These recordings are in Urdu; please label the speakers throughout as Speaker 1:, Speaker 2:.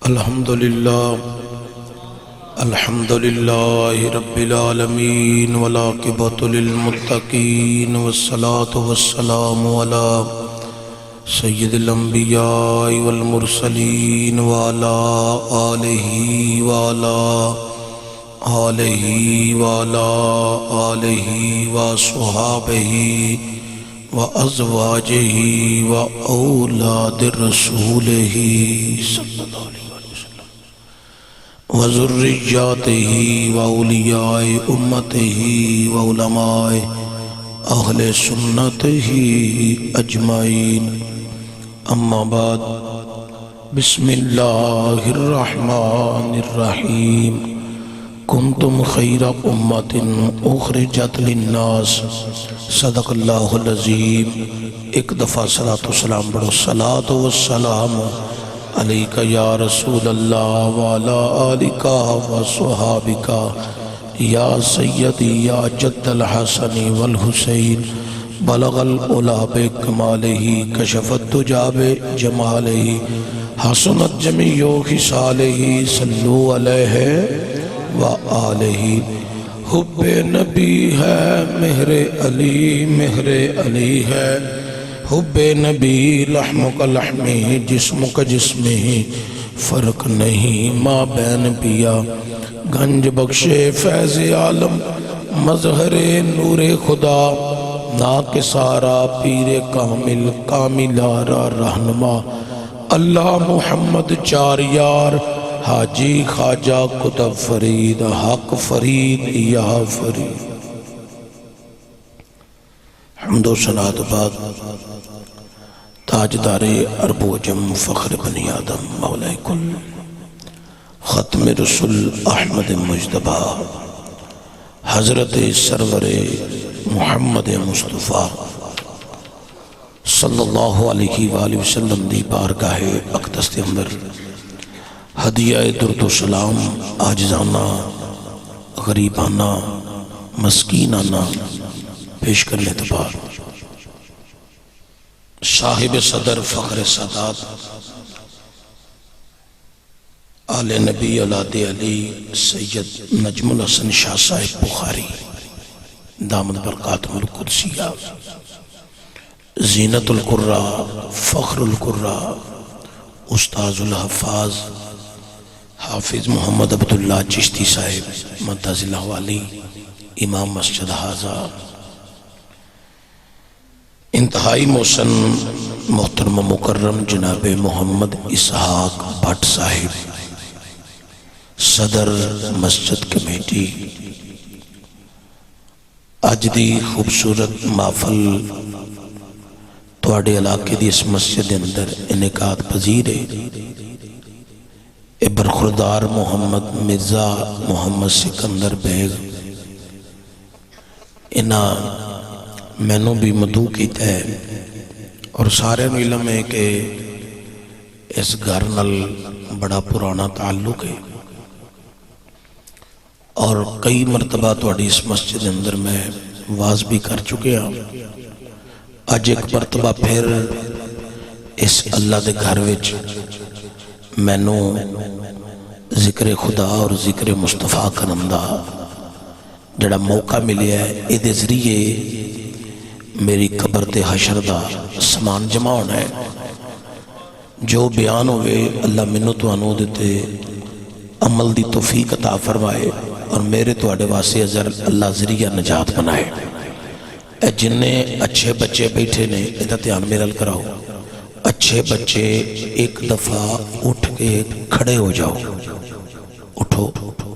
Speaker 1: الحمد لله رب العالمين والعاقبة للمتقين والصلاة والسلام على سيد الأنبياء والمرسلين وعلى آله وصحابه وأزواجه وأولاد رسوله صلى الله عليه وسلم وذرياته وأولياء أمته وعلماء أهل سنته أجمعين أما بعد بسم الله الرحمن الرحيم کنتم خیر امت اخرجت للناس صدق اللہ العظیم۔ ایک دفعہ صلاۃ و سلام بڑھو۔ صلاۃ و سلام علیکہ یا رسول اللہ وعلی آلکہ وصحابکہ یا سیدی یا جد الحسن والحسین بلغ العلا بکمالہ کشف الدجا بجمالہ حسنت جمیع خصالہ صلو علیہ وآلہ۔ حب نبی ہے مہر علی ہے، حب نبی لحم کا لحمی جسم کا جسمی، فرق نہیں ماں بین پیا گنج بخشے فیض عالم مظہر نور خدا نا کے سارا پیر کامل کاملارا رہنما اللہ محمد چار یار حاجی خواجہ کتب فرید حق فرید یا فرید۔ حمد و ثنا بعد تاجدار عرب و عجم فخر بنی آدم مولا کل ختم رسول احمد مجتبی حضرت سرور محمد مصطفیٰ صلی اللہ علیہ وآلہ وسلم دی بارگاہ اقدس کے اندر ہدیہ درد و سلام عاجزانہ غریبانہ مسکینانہ پیش کرنے اعتبار صاحب صدر فخر سادات آل نبی اولاد علی سید نجم الحسن شاہ صاحب بخاری دامت برکاتہ القدسیہ زینت القرہ فخر القرہ استاذ الحفاظ حافظ محمد عبداللہ چشتی صاحب مدد اللہ والی امام مسجد حاضہ انتہائی محسن محترم مکرم جناب محمد اسحاق بھٹ صاحب صدر مسجد کمیٹی اج دی خوبصورت محفل تواڈے علاقے دی اس مسجد اندر انعقاد پذیر ہے۔ برخوردار محمد مرزا محمد سکندر بیگ انہاں مینوں بھی مدعو کیتا ہے اور سارے علم ہے کہ اس گھر نال بڑا پرانا تعلق ہے اور کئی مرتبہ تواڈی اس مسجد اندر میں واز بھی کر چکے ہاں۔ اج ایک مرتبہ پھر اس اللہ دے گھر وچ مینوں ذکر خدا اور ذکر مصطفیٰ کرن دا جڑا موقع ملیا ہے، ایدے ذریعے میری قبر تے حشر دا سامان جمع ہونا ہے۔ جو بیان ہوئے اللہ منو تو انو دیتے عمل دی توفیق عطا فرمائے اور میرے تو اڈے واسے اللہ ذریعہ نجات بنائے۔ اے جننے اچھے بچے بیٹھے نے ادھا دھیان میرل کراؤ، اچھے بچے ایک دفعہ اٹھ کے کھڑے ہو جاؤ، اٹھو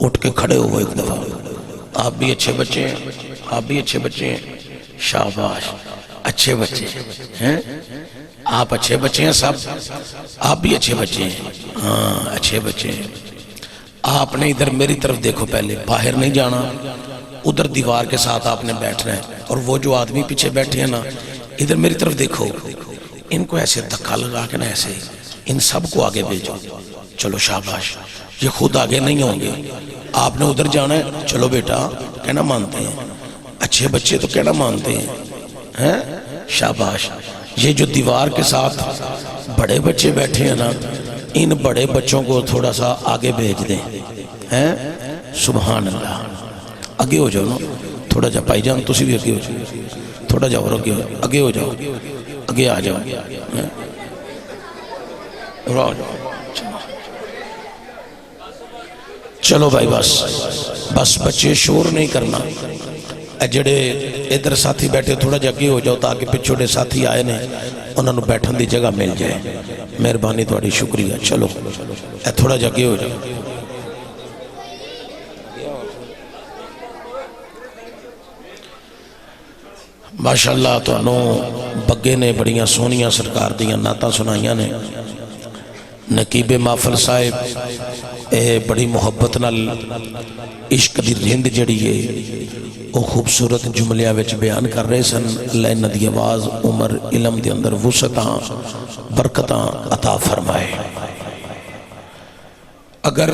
Speaker 1: اٹھ کے کھڑے ہو ایک دفعہ۔ آپ بھی اچھے بچے ہیں، آپ بھی اچھے بچے ہیں، شاباش اچھے بچے ہیں، آپ اچھے بچے ہیں سب، آپ بھی اچھے بچے ہیں، ہاں اچھے بچے ہیں۔ آپ نے ادھر میری طرف دیکھو، پہلے باہر نہیں جانا، ادھر دیوار کے ساتھ آپ نے بیٹھنا ہے اور وہ جو آدمی پیچھے بیٹھے ہیں نا ادھر میری طرف دیکھو، ان کو ایسے دھکا لگا کے نا ایسے ان سب کو آگے بھیجو، چلو شاباش، یہ خود آگے نہیں ہوں گے، آپ نے ادھر جانا ہے، چلو بیٹا کہنا مانتے ہیں، اچھے بچے تو کہنا مانتے ہیں، شاباش۔ یہ جو دیوار کے ساتھ بڑے بچے بیٹھے ہیں نا ان بڑے بچوں کو تھوڑا سا آگے بھیج دیں ہیں سبحان اللہ آگے ہو جاؤ نا تھوڑا جا پائی جان تسی بھی آگے ہو جاؤ تھوڑا جاؤ اور آگے ہو جاؤ آگے آ جاؤ چلو بھائی بس بچے شور نہیں کرنا جڑے ادھر ساتھی بیٹھے تھوڑا جا اگے ہو جاؤ تاکہ پچھوڑے ساتھی آئے نے انہوں نے بیٹھن دی جگہ مل جائے مہربانی تھوڑی شکریہ چلو تھوڑا جا اگے ہو جاؤ ماشاءاللہ تو انہوں بگے نے بڑیاں سونیاں سرکار دیاں نعتاں سنائیاں نے نقیب محفل صاحب بڑی محبت نال عشق دی رند جڑی ہے وہ خوبصورت جملیاں وچ بیان کر رہے سن اللہ انہاں دی آواز عمر علم دے اندر وسعتاں برکتاں عطا فرمائے اگر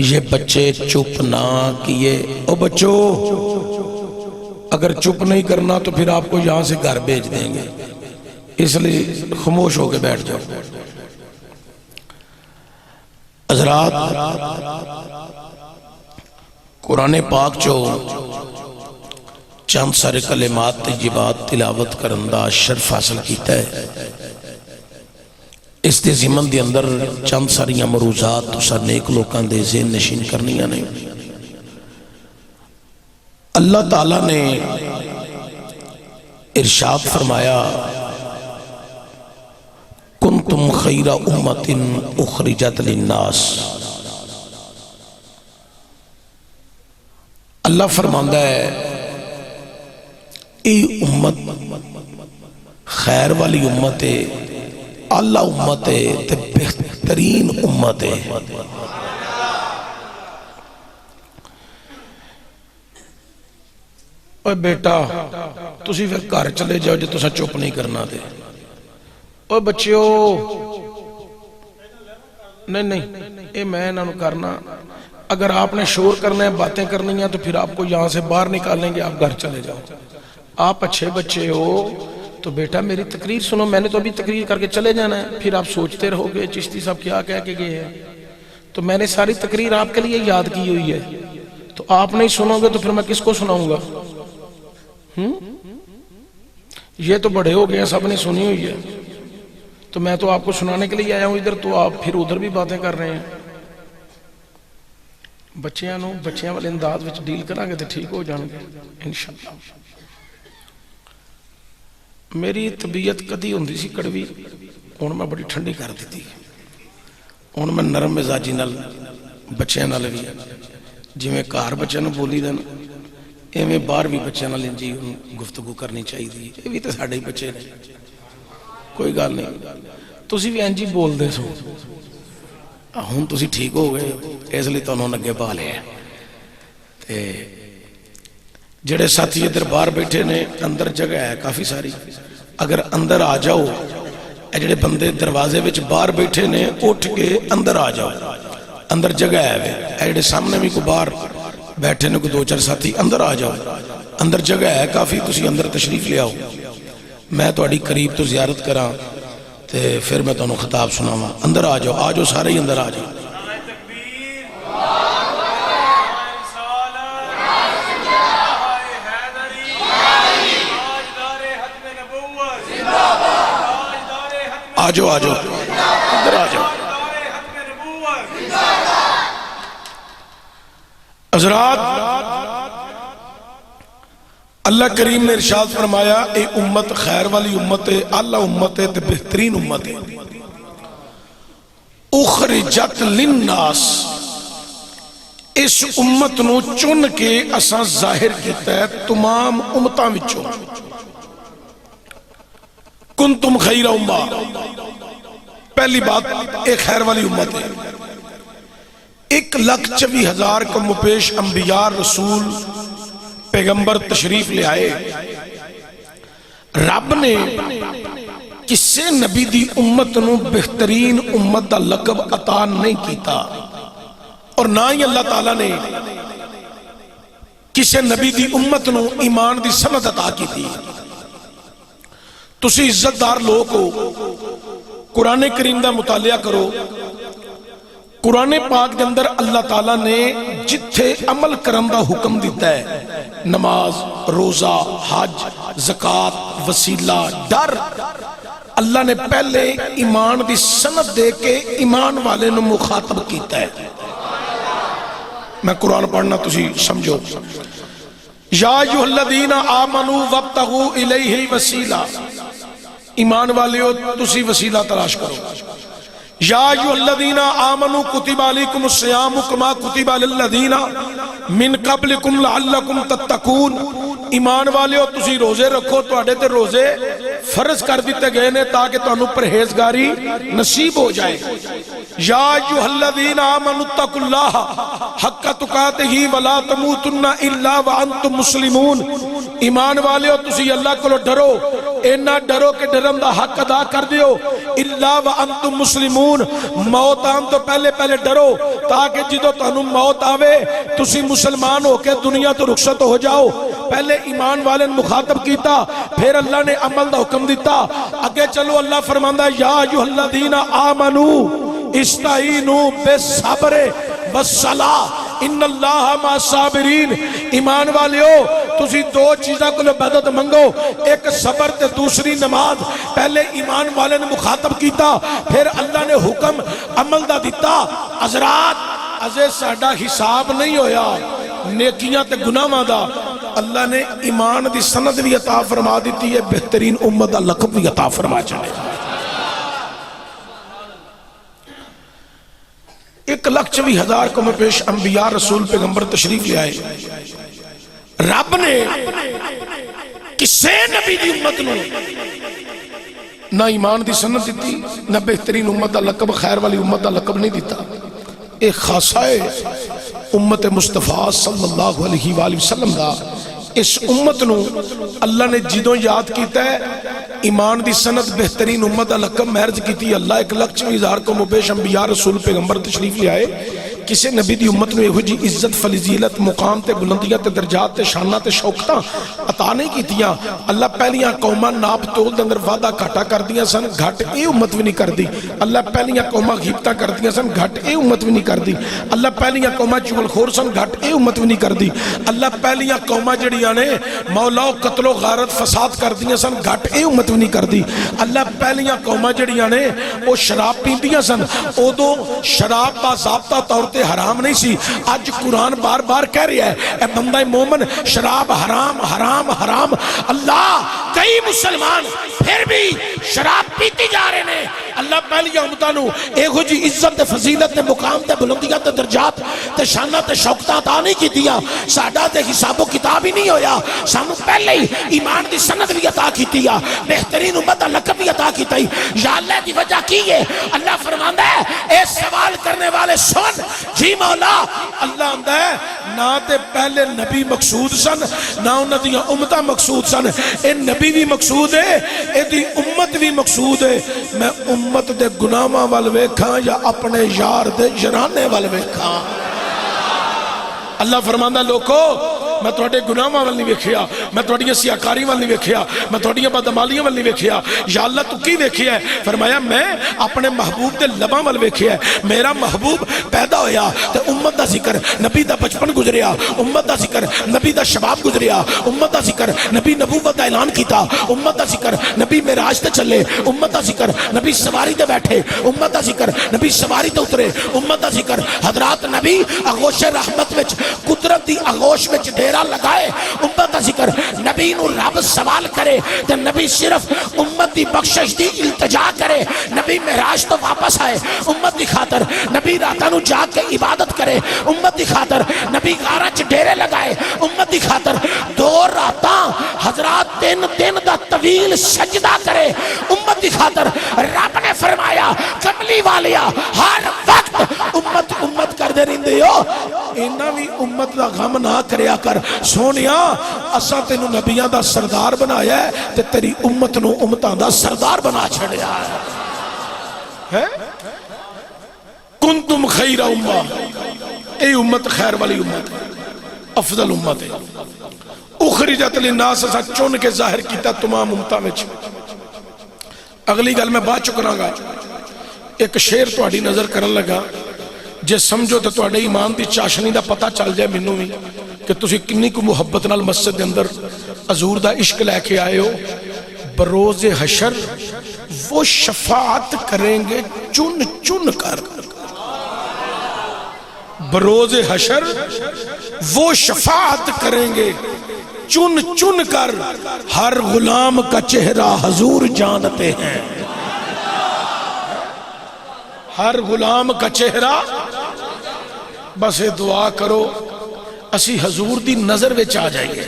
Speaker 1: یہ بچے چپ نہ کیے او بچو اگر چپ نہیں کرنا تو پھر آپ کو یہاں سے گھر بھیج دیں گے اس لیے خاموش ہو کے بیٹھ جاؤ حضرات قرآن پاک جو چند سارے کلمات طیبات تلاوت کرندہ شرف حاصل کیتا ہے اس دے زمن دے اندر چند ساریاں مروزات تو سا نیک لوکاں دے ذہن نشین کرنیاں نہیں اللہ تعالیٰ نے ارشاد فرمایا کنتم خیر امت اخرجت للناس اللہ فرماندہ ہے ای امت خیر والی امت ہے اعلی امت ہے تے بہترین امت ہے اوہ بیٹا تسی پھر گھر چلے جاؤ جو تسا چپ نہیں کرنا دے اوہ بچیو نہیں اے میں نہ کرنا اگر آپ نے شور کرنا ہے باتیں کرنی ہیں تو پھر آپ کو یہاں سے باہر نکالیں گے آپ گھر چلے جاؤ آپ اچھے بچے ہو تو بیٹا میری تقریر سنو میں نے تو ابھی تقریر کر کے چلے جانا ہے پھر آپ سوچتے رہو گے چشتی صاحب کیا کہہ کے گئے ہیں تو میں نے ساری تقریر آپ کے لیے یاد کی ہوئی ہے تو آپ نہیں سنو گے تو پھر میں کس کو سناؤں گا یہ تو بڑے ہو گئے سب نے سنی ہوئی ہے تو میں تو آپ کو سنانے کے لیے آیا ہوں ادھر تو آپ پھر ادھر بھی باتیں کر رہے ہیں بچیاں والے انداز وچ ڈیل کریں گے تو ٹھیک ہو جان گے انشاءاللہ میری طبیعت کدی ہوندی سی کڑوی ہن میں بڑی ٹھنڈی کر دیتی ہن میں نرم مزاجی نال بچیاں نال بھی جی میں گھر بچیاں نوں بولی دین ایویں باہر بھی بچیاں نال انجی گفتگو کرنی چاہیے یہ بھی تو ساڈے ہی بچے نے کوئی گل نہیں تسی بھی انجی بول دے سو ہن تسی ٹھیک ہو گئے اس لیے تانوں اگے پا لیا تے جڑے ساتھی ادھر باہر بیٹھے نے اندر جگہ ہے کافی ساری اگر اندر آ جاؤ جڑے بندے دروازے وچ باہر بیٹھے نے اٹھ کے اندر آ جاؤ اندر جگہ ہے جڑے سامنے بھی کوئی باہر بیٹھے نے کوئی دو چار ساتھی اندر آ جاؤ اندر جگہ ہے کافی تسی اندر تشریف لے آؤ میں تہاڈی قریب تو زیارت کراں تے پھر میں تانوں خطاب سناواں اندر آ جاؤ سارے ہی اندر آ جاؤ آ جاؤ اندر آ جاؤ حضرات اللہ کریم نے ارشاد فرمایا اے امت خیر والی امت ہے اعلی امت ہے تے بہترین امت ہے اخرجت للناس اس امت نو چن کے اساں ظاہر کیتا ہے تمام امتاں وچوں کنتم خیر امہ پہلی بات ایک خیر والی امت ہے 1,24,000 کم و پیش انبیاء رسول پیغمبر تشریف لے آئے رب نے کسے نبی دی امت نو بہترین امت دا لقب عطا نہیں کیتا اور نہ ہی اللہ تعالیٰ نے کسے نبی دی امت نو ایمان دی سند عطا کی تھی تسی عزت دار لوگ ہو قرآن کریم دا مطالعہ کرو قرآن پاک کے اندر اللہ تعالیٰ نے جتھے عمل کرن دا حکم دیتا ہے، نماز، روزہ، حج، زکوٰۃ، وسیلہ، ڈر، اللہ نے پہلے ایمان دی سند دے کے ایمان والے نو مخاطب کیتا ہے۔ میں قرآن پڑھنا تسی سمجھو۔ یا ایھا الذین آمنوا وابتغوا الیہ الوسیلہ، ایمان والیو تسی وسیلہ تلاش کرو۔ یا ایھا الذین آمنوا کتب علیکم الصیام کما کتب علی الذین من قبلکم لعلکم تتقون، ایمان والیو تسی روزے رکھو، تواڈے تے روزے فرض کر دیتے گئے نے تاکہ تانوں پرہیزگاری نصیب ہو جائے۔ یا ایھا الذین آمنوا اتقوا اللہ حق تقاتہ ولا تموتن الا وانتم مسلمون، ایمان والیو تسی اللہ کو ڈرو، اینا ڈرو کہ ڈرن دا حق ادا کر دیو، الا وانتم مسلمون، موت آن تو پہلے ڈرو تاکہ جدو تانوں موت آوے تسی مسلمان ہو کے دنیا تو رخصت ہو جاؤ۔ پہلے ایمان والے مخاطب کیتا، پھر اللہ نے عمل دا حکم دیتا۔ اگے چلو اللہ فرماندا ہے یا ایھا الذین آمنوا استعینوا بالصبر والصلاۃ ان اللہ مع الصابرین، ایمان والیو تسی دو چیزاں کو مدد منگو، ایک صبر تے دوسری نماز۔ پہلے ایمان والے نے مخاطب کیتا، پھر اللہ نے حکم عمل دا دیتا۔ حضرات ازے ساڈا حساب نہیں ہویا نیکیاں تے گناہاں دا، اللہ نے ایمان دی سند بھی عطا فرما دیتی ہے، بہترین امت دا لقب بھی عطا فرما چلے۔ 1,24,000 کو میں پیش انبیاء رسول پیغمبر تشریف لے آئے، رب نے کسے نبی دی امت نو نہ ایمان دی سند دیتی، نہ بہترین امت دا لقب، خیر والی امت دا لقب نہیں دیتا۔ ایک خاصہ ہے امت مصطفیٰ صلی اللہ علیہ وآلہ وسلم دا، اس امت نو اللہ نے جدوں یاد کیتا ہے ایمان دی سند بہترین امت دا لقب محرج کیتی۔ اللہ 1,24,000 کو مبیش انبیاء رسول پیغمبر تشریف لے آئے، کسے نبی دی امت نو یہ جی عزت فضیلت مقام تے بلندیاں تے درجات تے شانہ تے شوکتاں عطا نہیں کیتیاں۔ اللہ پہلیاں قوماں ناپ تول دے اندر وعدہ گھاٹا کر دیاں سن، گھٹ اے امت بھی نہیں کر دی۔ اللہ پہلیاں قوماں غیبتاں کر دیاں سن، گھٹ اے امت بھی نہیں کر دی۔ اللہ پہلیاں قوماں چغل خور سن، گھٹ اے امت بھی نہیں کر دی۔ اللہ پہلیاں قوماں جڑیاں نے مولا و قتل و غارت فساد کر دیاں سن، گھٹ اے امت بھی نہیں کر دی۔ اللہ پہلیاں قوماں جڑیاں نے وہ شراب پیندیاں سن، اودوں شراب باضابطہ طور تے حرام نہیں سی۔ آج قرآن بار بار کہہ رہا ہے اے بندہ مومن شراب حرام حرام حرام۔ اللہ کئی مسلمان پھر بھی شراب پیتی جا رہے ہیں۔ اللہ پہلی امتانو ایک جی عزت تے فضیلت تے مقام تے بلندیاں تے درجات تے شانہ تے شوکتاں عطا نہیں کی دیا، ساڈا تے حساب و کتاب ہی نہیں ہویا، سانو پہلے ہی ایمان دی سند بھی عطا کی دیا، بہترین امت دا لقب بھی عطا کی دی۔ یا اللہ دی وجہ کی ہے؟ اللہ فرماندا ہے اے سوال کرنے والے سن، جی مولا اللہ آندا ہے نہ تے پہلے نبی مقصود سن، نہ انہاں دی امتاں مقصود سن، اے نبی بھی مقصود ہے، اے دی امت بھی مقصود ہے۔ میں امت دے گناہاں ول ویکھاں یا اپنے یار دے یارانے ول ویکھاں؟ اللہ فرماندا لوکو میں تواڈے گناہاں ول نہیں ویکھیا، میں تواڈیاں سیاکاری ول نہیں ویکھیا، میں تواڈیاں بدعمالیاں ول نہیں ویکھیا۔ یا اللہ تو کی ویکھیا ہے؟ فرمایا میں اپنے محبوب دے لباں ول ویکھیا ہے۔ میرا محبوب پیدا ہویا تے امت دا ذکر، نبی دا بچپن گزریا، امت دا ذکر، نبی دا شباب گزریا، امت دا ذکر، نبی نبوت دا اعلان کیتا، امت دا ذکر، نبی معراج تے چلے، امت دا ذکر، نبی سواری تے بیٹھے، امت دا ذکر، نبی سواری تے اترے، امت دا ذکر، حضرات نبی آغوش رحمت وچ قدرت دی آغوش وچ ڈیرا لگائے، امت دا ذکر، نبی نو رب سوال کرے تے نبی صرف امت دی بخشش دی التجا کرے، نبی معراج تو واپس آئے امت دی خاطر، نبی راتاں نو جا کے عبادت کرے امت دی خاطر، نبی غاراں چ ڈیرے لگائے امت دی خاطر، 2 راتاں حضرات 3 دن دا طویل سجدہ کرے امت دی خاطر۔ رب نے فرمایا کملی والیا ہر وقت امت امت کر دے رہندے ہو، اینا بھی امت دا غم نہ کریا کر سونیا، اساں تینوں نبیاں دا سردار بنایا ہے تے تیری امت نو امتاں دا سردار بنا چھڑیا ہے۔ کنتم خیر امہ، اے امت خیر والی امت ہے، افضل امت ہے، اخرجت للناس، اساں چن کے ظاہر کیتا تمام امتاں وچ۔ اگلی گل میں بات چکراں گا، ایک شعر تہاڈی نظر کرن لگا، جے سمجھو تو تواڈے ایمان دی چاشنی دا پتہ چل جائے مینوں بھی کہ تسی کنی کو محبت نال مسجد دے اندر حضور دا عشق لے کے آئے ہو. بروز حشر وہ شفاعت کریں گے چن چن کر. بروز حشر وہ شفاعت کریں گے چن چن کر. ہر غلام کا چہرہ حضور جانتے ہیں. ہر غلام کا چہرہ. بس دعا کرو اسی حضور دی نظر وچ آ جائیے.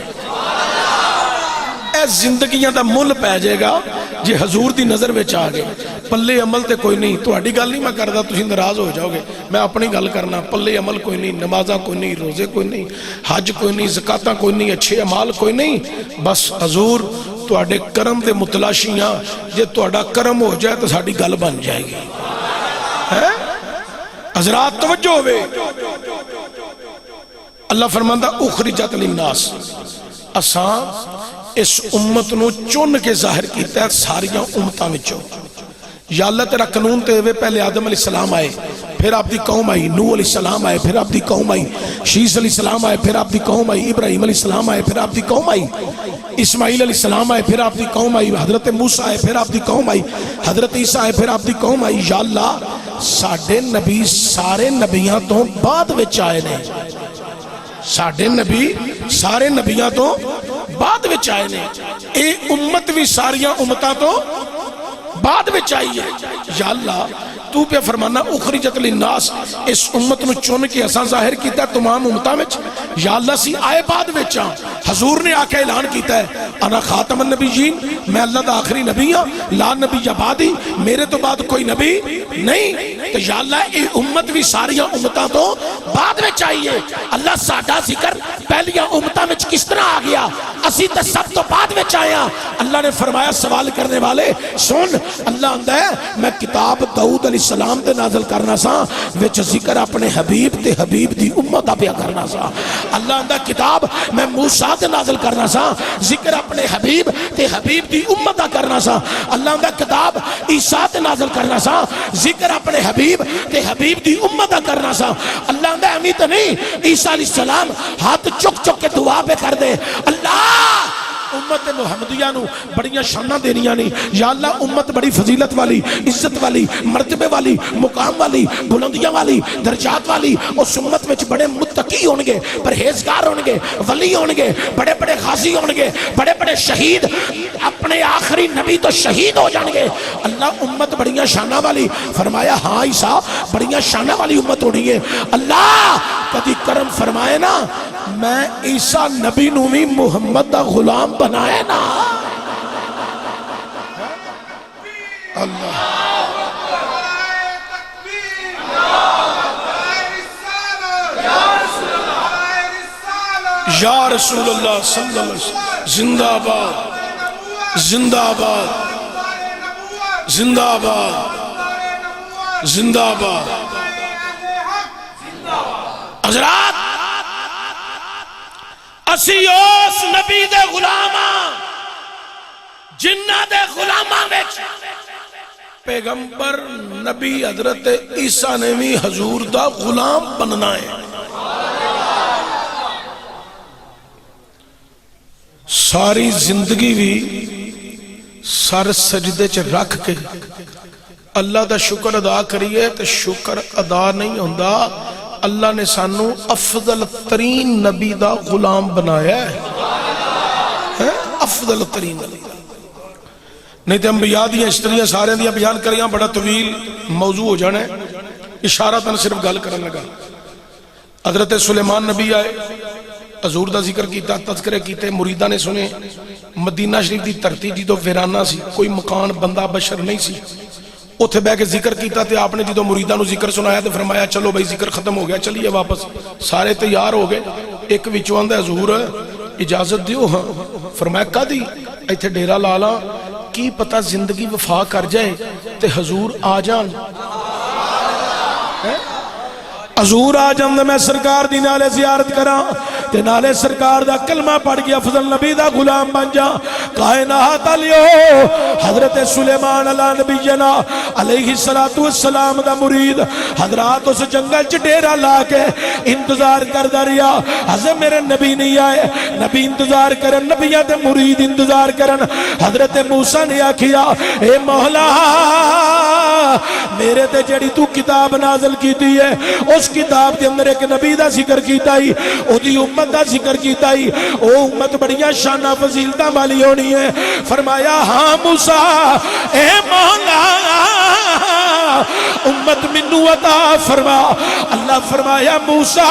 Speaker 1: اے زندگیاں دا مل پہ جائے گا جی حضور دی نظر وچ آ گئے. پلے عمل تے کوئی نہیں. تہاڈی گل نہیں میں کردا تسی ناراض ہو جاؤ گے. میں اپنی گل کرنا. پلے عمل کوئی نہیں, نمازاں کوئی نہیں, روزے کوئی نہیں, حج کوئی نہیں, زکاتاں کوئی نہیں, اچھے اعمال کوئی نہیں. بس حضور تہاڈے کرم دے متلاشی ہاں. جے تہاڈا کرم ہو جائے تو ساڈی گل بن جائے گی. حضرات توجہ ہوئے. اللہ فرماندا اخرجت للناس. اساں اس امت نو چن کے ظاہر کیتا ہے ساریاں امتاں وچوں. یا اللہ تیرا قانون تے ہوئے پہلے آدم علیہ السلام آئے, پھر آپ دی قوم آئی, نوح علیہ السلام آئے, پھر آپ دی قوم آئی, شیس علیہ السلام آئے, پھر آپ دی قوم آئی, ابراہیم علیہ السلام آئے, پھر آپ دی قوم آئی, اسماعیل علیہ السلام آئے, پھر آپ دی قوم آئی, حضرت موسیٰ آئے, پھر آپ دی قوم آئی, حضرت عیسیٰ آئے, پھر آپ دی قوم آئی. یا اللہ ساڑھے نبی سارے نبیاں تو بعد وچ آئے نے. ساڑھے نبی سارے نبیاں تو بعد وچ آئے نے. اے امت بھی ساریاں امتاں تو بعد وچ آئی ہے. یا اللہ تو پہ فرمانا اخرجت للناس, اس امت نو چن کے اساں ظاہر کیتا ہے تمام امتاں وچ. یا اللہ سی آئے بعد وچ ہاں. حضور نے آکے اعلان کیتا ہے انا خاتم النبیین, میں اللہ دا آخری نبی ہاں, لا نبی بعدی, میرے تو بعد کوئی نبی نہیں. تو یا اللہ اے امت بھی ساریاں امتاں تو بعد وچ آئی ہے. اللہ ساڈا ذکر پہلیاں امتاں وچ کس طرح آ گیا؟ اسی تے سب تو بعد وچ آیا. اللہ نے فرمایا سوال کرنے والے سن, اللہ آندا ہے میں کتاب داؤد علیہ السلام تے نازل کرنا سا وچ ذکر اپنے حبیب تے حبیب دی امت پہ کرنا سا. اللہ آندا کتاب میں موسیٰ تے نازل کرنا سا ذکر اپنے حبیب تے حبیب دی امت کرنا سا. اللہ آندا کتاب عیسیٰ تے نازل کرنا سا ذکر اپنے حبیب تے حبیب دی امت کرنا سا. اللہ آندا امی تے نہیں, عیسیٰ علیہ السلام ہاتھ چک چک کے دعا پہ کر دے اللہ امت محمدیہ نو بڑیاں شانہ دینیاں نہیں. یا اللہ امت بڑی فضیلت والی, عزت والی, مرتبے والی, مقام والی, بلندیاں والی, درجات والی. اس امت میں بڑے متقی ہونگے, پرہیزگار ہونگے, ولی ہونگے, بڑے بڑے غازی ہونگے, بڑے بڑے شہید, اپنے آخری نبی تو شہید ہو جانگے. اللہ امت بڑیاں شانہ والی. فرمایا ہاں عیسیٰ بڑیاں شانہ والی امت ہونی ہے. اللہ کدی کرم فرمائے نا میں عیسیٰ نبی نومی محمد دا غلام بنائے نا. اللہ یا رسول اللہ صلی اللہ علیہ وسلم زندہ آباد, زندہ آباد, زندہ آباد, زندہ آباد. حضرات اسی اس نبی دے غلاماں جنہ دے غلاماں وچ پیغمبر نبی حضرت عیسیٰ نے بھی حضور دا غلام بننا ہے. ساری زندگی بھی سر سجدے چ رکھ کے اللہ دا شکر ادا کریے تو شکر ادا نہیں ہوندا. اللہ نے سانو افضل ترین نبی دا غلام بنایا ہے. افضل ترین نبی نہیں تو انبیاء دیاں اشتریاں سارے دیاں بیان کریاں بڑا طویل موضوع ہو جانا ہے. اشارتاً صرف گل کرنے لگا. حضرت سلیمان نبی آئے, حضور دا ذکر کیتا, تذکرے کیتے, مریدہ نے سنے. مدینہ شریف دی دھرتی جدو ویرانہ سی, کوئی مکان بندہ بشر نہیں سی. اتھے بے کے ذکر کیتا تے آپ نے جدو مریدہ نو ذکر سنایا تے فرمایا چلو بھائی ذکر ختم ہو گیا, چلیے واپس. سارے تیار ہو گئے. ایک وچوں آندا حضور اجازت دیو. ہاں. فرمایا کدی ایتھے ڈیرا لالا, کی پتہ زندگی وفا کر جائے تے حضور آ جان. حضور آ جان میں سرکار دی نالے زیارت کراں تے نالے سرکار دا کلمہ پڑھ گیا افضل نبی دا غلام بن جا. کائنات علیو حضرت سلیمان علیہ نبینا علیہ السلام دا مرید حضرات اس جنگل چ ڈیرا لا کے انتظار کر دریا حضرت میرے نبی نہیں آئے نبی انتظار کرن نبیاں دے مرید انتظار کرن حضرت موسیٰ نے آکھیا اے مولا میرے تے جڑی تو کتاب نازل کیتی ہے اس کتاب دے اندر ایک نبی دا ذکر کیتا ہی او دی امت دا ذکر کیتا ہی او امت بڑیاں شانہ فضیلتاں والی ہونی ہے فرمایا ہاں موسیٰ اے مولا امت منو عطا فرما اللہ فرمایا موسیٰ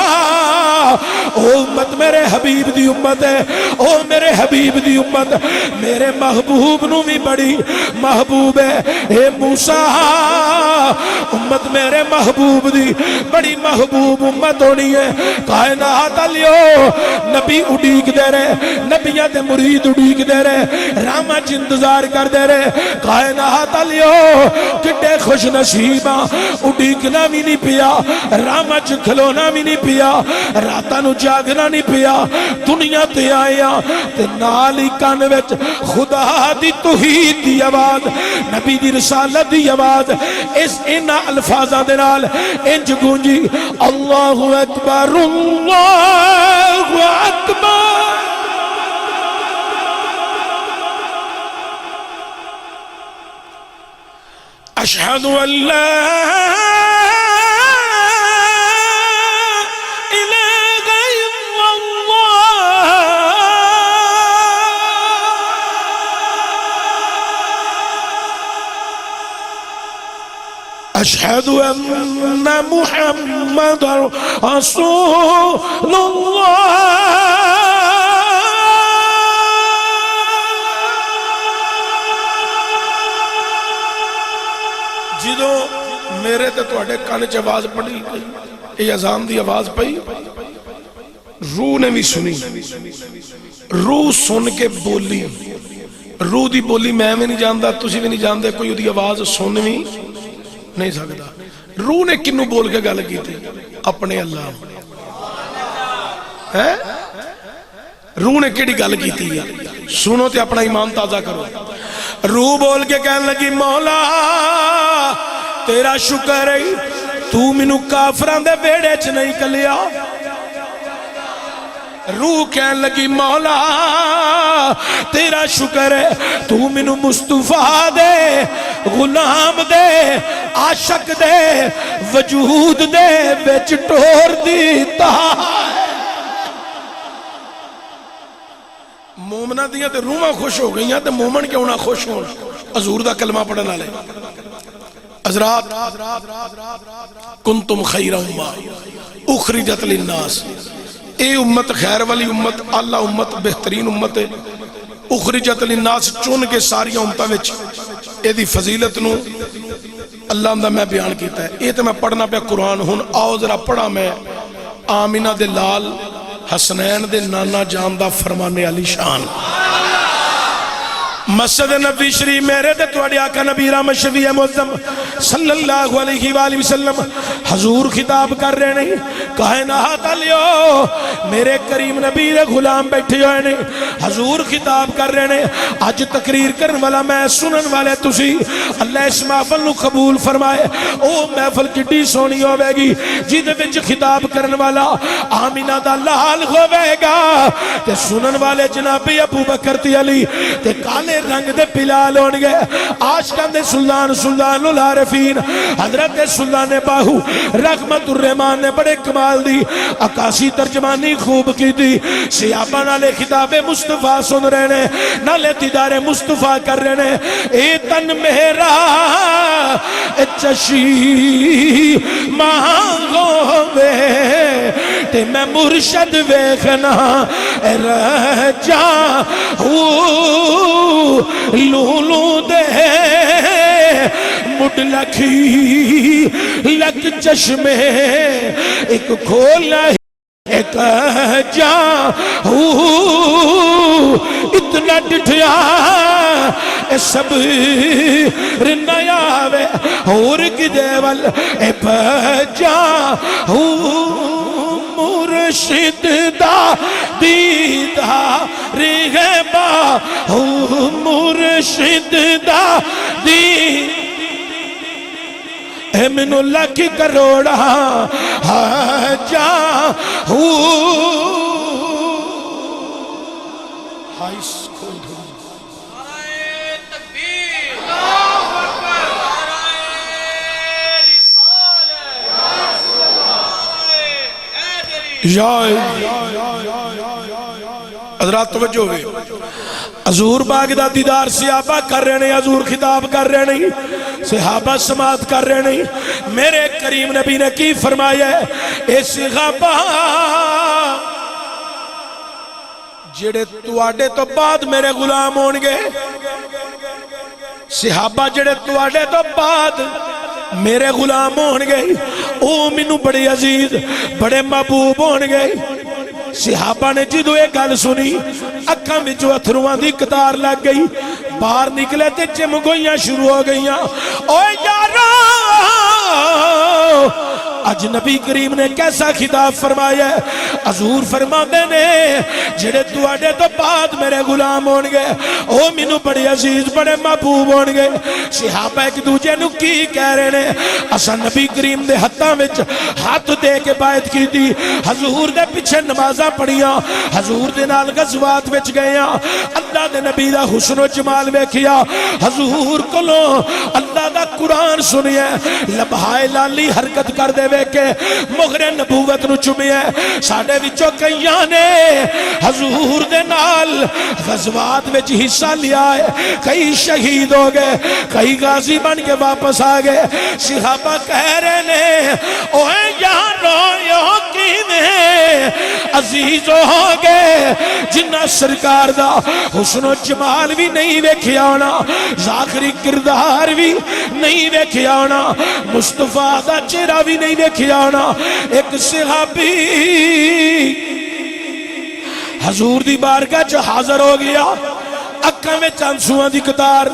Speaker 1: او امت میرے حبیب دی امت ہے او میرے حبیب دی امت میرے محبوب نو بھی بڑی محبوب ہے اے موسیٰ امت میرے محبوب دی بڑی محبوب امت ہونی ہے کائنات علیو نبی اڈیک دے رہے نبیاں دے مرید اڈیک دے رہے رامچ انتظار کر دے رہے کائنات علیو کٹے خوش نصیباں اڈیکنا بھی نہیں پیا رامچ کھلونا بھی نہیں پیا راتاں نو جاگنا نہیں پیا دنیا تے آیا تے نالی کان وچ خدا دی توحید دی آواز نبی دی رسالت دی آواز اس انہا الفاظاں دے نال انج گونجی اللہ اکبر اللہ اکبر اشہد ان لا اشہد ان محمد رسول اللہ جدو میرے تے توڑے کانے چ آواز پڑی یہ اذان دی آواز پئی روح نے بھی سنی روح سن کے بولی روح دی بولی میں بھی نہیں جاندہ تسی بھی نہیں جاندے کوئی دی آواز سن بھی نہیں سکتا روح نے کنو بول کے گل کی تھی اپنے اللہ روح نے کیڑی گل کی تھی سنو تے اپنا ایمان تازہ کرو روح بول کے کہنے لگی مولا تیرا شکر ہے تو منو کافران دے بیڑے چ نہیں کلیا روح کہنے لگی مولا تیرا شکر ہے تو منو مصطفیٰ دے غلام دے عاشق دے وجود دے بچ ٹور دیتا مومنہ دیاں تے روحاں خوش ہو گئی ہیں تے مومن کیوں نہ خوش ہوں حضور دا کلمہ پڑھنا لے حضرات کنتم خیر امہ اخرجت للناس اے امت خیر والی امت اللہ امت بہترین امت ہے اخرجت للناس چون کے ساری امتہ وچ اے دی فضیلت نو اللہ اندہ میں بیان کیتا ہے اے تے میں پڑھنا پہ قرآن ہون آؤ ذرا پڑھا میں آمینہ دے لال حسنین دے نانا جاندہ فرمانے علی شان مسجد نبی شریف میرے تے توڑی آقا نبی رحمت شفیع معظم صلی اللہ علیہ وآلہ وسلم حضور خطاب کر رہے نہیں کائنات علیو میرے کریم نبی دے غلام بیٹھے ہوئے نہیں حضور خطاب کر رہے نہیں آج تقریر کرن والا میں سنن والے تسی اللہ اس محفل نو قبول فرمائے او محفل کٹی سونی ہوئے گی جیدے وچ خطاب کرن والا آمینہ دا لال ہوئے گا تے سنن والے جنابی ابو بکر تی علی تے کالے رنگ دے پلال ہون گئے عاشقان دے سلطان العارفین حضرت سلطان باہو رحمت الرحمان نے بڑے کمال دی عکاسی ترجمانی خوب کی دی سیابہ نالے خطاب مصطفیٰ سن رہے ہیں نالے دیدار مصطفیٰ کر رہے ہیں اے تن میرا چشی مانگو میں تے میں مرشد ویخنا رہ جا لولو دے مڈ لکھی لک چشمے ایک کھولا ایک جا اتنا ڈٹھیا اے سب رنیا وے اور کی دیول اے پجا مرشد دا دیدہ رغبا مرشد دا دی اے منو لکھ کروڑا جا ہائیس کھول دھو
Speaker 2: نعرہ تکبیر، اللہ اکبر، نعرہ رسالت، نعرہ حیدری۔
Speaker 1: حضرات توجہ ہوئے حضور باغ دا دیدار صحابہ کر رہے نہیں، حضور خطاب کر رہے نہیں، صحابہ سماعت کر رہے نہیں۔ میرے کریم نبی نے کی فرمایا ہے اے صحابہ جڑے تواڈے تو بعد میرے غلام ہون گے، صحابہ جڑے تواڈے تو بعد میرے غلام ہون گے او مینوں بڑے عزیز بڑے محبوب ہون گے۔ صحابہ نے جدو یہ گل سنی اکھاں وچوں اتھرواں دی قطار لگ گئی، باہر نکلے تے چمگوئیاں شروع ہو گئیاں۔ اوے یارو اج نبی کریم نے کیسا خطاب فرمایا ہے؟ حضور فرماندے نے جڑے تواڈے تو بعد میرے غلام ہون گے او مینوں بڑے عزیز بڑے محبوب ہون گے۔ صحابہ ایک دوجے نو کی کہہ رہے نے؟ اساں نبی کریم دے ہتھاں وچ ہاتھ دے کے بیعت کیتی، حضور دے پیچھے نمازاں پڑھیاں، حضور دے نال غزوات وچ گئیاں، اللہ دے نبی دا حسن و جمال ویکھیا، حضور کولوں اللہ دا قرآن سنیا، لبہائے لالی حرکت کر دے ویکھے مہر نبوت نو چومیا۔ ساڈے وچوں کئیاں نے حضور دے نال غزوات وچ حصہ لیا ہے، کئی شہید ہو گئے، کئی غازی بن کے واپس آ گئے۔ صحابہ کہہ رہے نے اوے یارو یو کیویں عزیز ہو گئے جنہ سرکار دا حسن و جمال بھی نہیں ویکھیا ہونا، ظاہری کردار بھی نہیں ویکھیا ہونا، مصطفیٰ دا چہرہ بھی نہیں ویکھیا ہونا۔ ایک صحابی حضور دی بارگاہ چ حاضر ہو گیا، اکھاں وچ آنسواں دی قطار،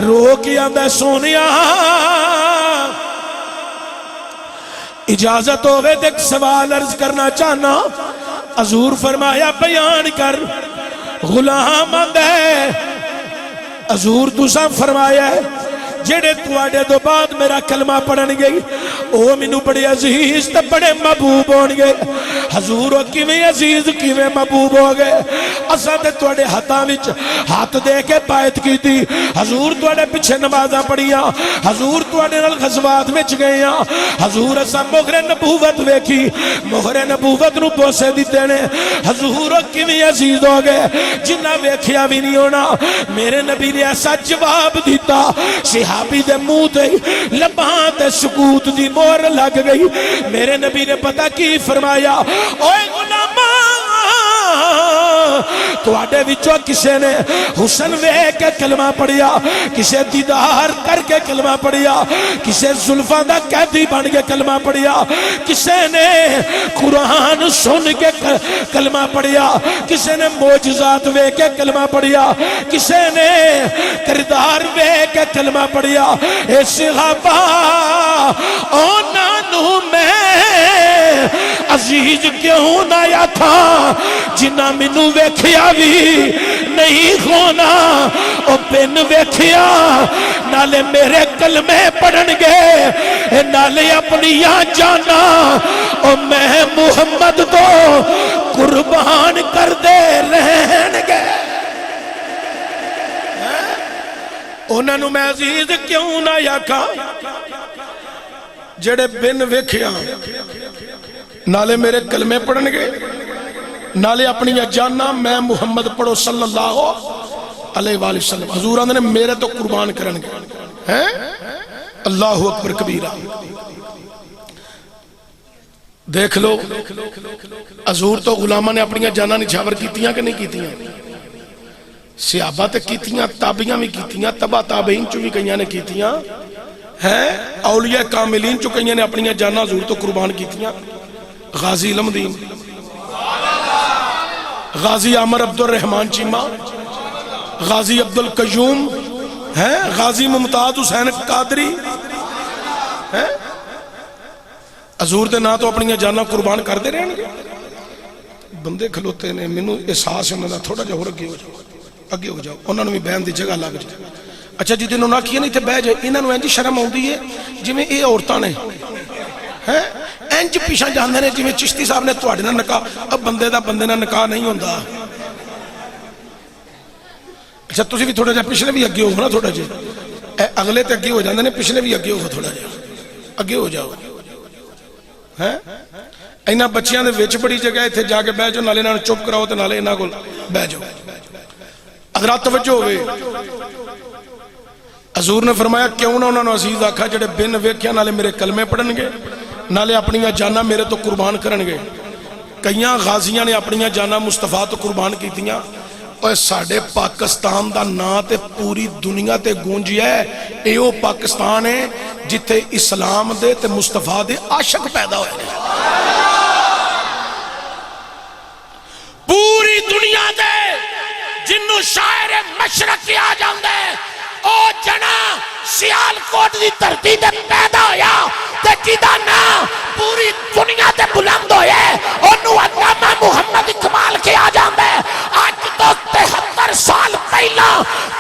Speaker 1: رو کے آندا سونیا اجازت ہوئے تو ایک سوال عرض کرنا چاہنا۔ حضور فرمایا بیان کر۔ غلام آندے حضور تساں فرمایا ہے جڑے تواڈے تو بعد میرا کلمہ پڑھن گئی او مینوں بڑے عزیز تے بڑے محبوب ہون گے۔ حضور کیویں عزیز کیویں محبوب ہو گئے؟ اساں تے تواڈے ہتھاں وچ ہاتھ دے کے بیعت کیتی، حضور تواڈے پیچھے نمازاں پڑھیاں، حضور تواڈے نال غزوات وچ گئیاں، حضور اساں مہر نبوت ویکھی، مہر نبوت نو بوسے دتے نے۔ حضور کیویں عزیز ہو گئے جنہ ویکھیا بھی نہیں ہونا۔ میرے نبی نے ایسا جواب دیتا، صحابی دے منہ تے لباں تے سکوت دی مہر لگ گئی۔ میرے نبی نے پتہ کی فرمایا اوے غلاماں تواڈے وچوں کسے نے حسن ویکھ کے کلمہ پڑھیا، کسے دیدار کر کے کلمہ پڑھیا، کسے زلفاں دا قیدی بن کے کلمہ پڑھیا، کسے نے قرآن سن کے کلمہ پڑھیا، کسے نے معجزات ویکھ کے کلمہ پڑھیا، کسے نے کردار ویکھ کے کلمہ پڑھیا۔ اے صحابہ اونا نو میں عزیز کیوں نہ یا تھا جنہ منو ویکھیا بھی نہیں ہونا، او بن ویکھیا نالے میرے کلمے پڑھن گے، نالے اپنیاں جانا او میں محمد تو قربان کر دے رہن گے۔ انہاں نو میں عزیز کیوں نہ یاکھا جڑے بن ویکھیا نالے میرے کلمے پڑھن گے، نالے اپنی جانا میں محمد پڑھو صلی اللہ علیہ وآلہ وسلم۔ حضور نے میرے تو قربان کرن گے۔ اللہ اکبر کبیرہ۔ دیکھ لو حضور تو غلامہ نے اپنی جانا نچھاور کیتیاں کہ نہیں کیتیاں؟ صحابہ تے کیتیاں، تابعیاں بھی کیتیاں، تبع تابعین چو بھی کئیاں نے کیتیاں، اولیاء کاملین چو کئیاں نے اپنی جانا حضور تو قربان کیتیاں۔ غازی علم دین، غازی عامر عبد الرحمن چیمہ، غازی عبد القیوم، غازی ممتاز حسین قادری، حضور دے نا تو اپنی جانا قربان کر دے رہے ہیں۔
Speaker 3: بندے کھلوتے نے، مینوں احساس انہاں دا تھوڑا جہا ہور اگے ہو جاؤ، اگے ہو جاؤ، انہاں نوں بھی بہن دی جگہ لگ جائے. اچھا جی جنہوں نہ کیا نہیں تے بہ جائے، انہاں نوں انج شرم آؤندی ہے جویں اے عورتاں نے ہیں انج پیچھے جاندے نے جویں چشتی صاحب نے تواڈے نال نکاح. اب بندے دا بندے نال نکاح نہیں ہوندا. اچھا تسی بھی تھوڑا جہا پچھلے بھی اگے ہو نا، تھوڑا جہا اگلے تے اگے ہو جاندے نے، پچھلے بھی اگے ہو، تھوڑا جہا اگے ہو جاؤ. ہیں انہاں بچیاں دے وچ بڑی جگہ ایتھے جا کے بہ جاؤ، نالے انہاں نوں چپ کراؤ تے نالے انہاں کول بہ جاؤ. اگر توجہ ہوئے، حضور نے فرمایا کیوں نہ انہاں نوں عزیز آکھا جڑے بن ویکھیا نالے میرے کلمے پڑھن گے، نالے اپنیاں جاناں میرے تو قربان کرن گے. کئیاں غازیاں نے اپنیاں جاناں مصطفیٰ تو قربان کیتیاں. اور ساڑھے پاکستان دا نا تے پوری دنیا تے گونجیا ہے. اے او پاکستان ہے جتھے اسلام دے تے مصطفیٰ دے عاشق پیدا ہوئے ہیں. پوری دنیا دے جنوں شاعر مشرق کیا جاندے او جنا سیال کوٹ دی دھرتی تے پیدا ہویا تے جدا نا پوری دنیا تے بلند ہوئے انہوں علامہ محمد اقبال کیا جاندے. آج تو 73 سال پہلا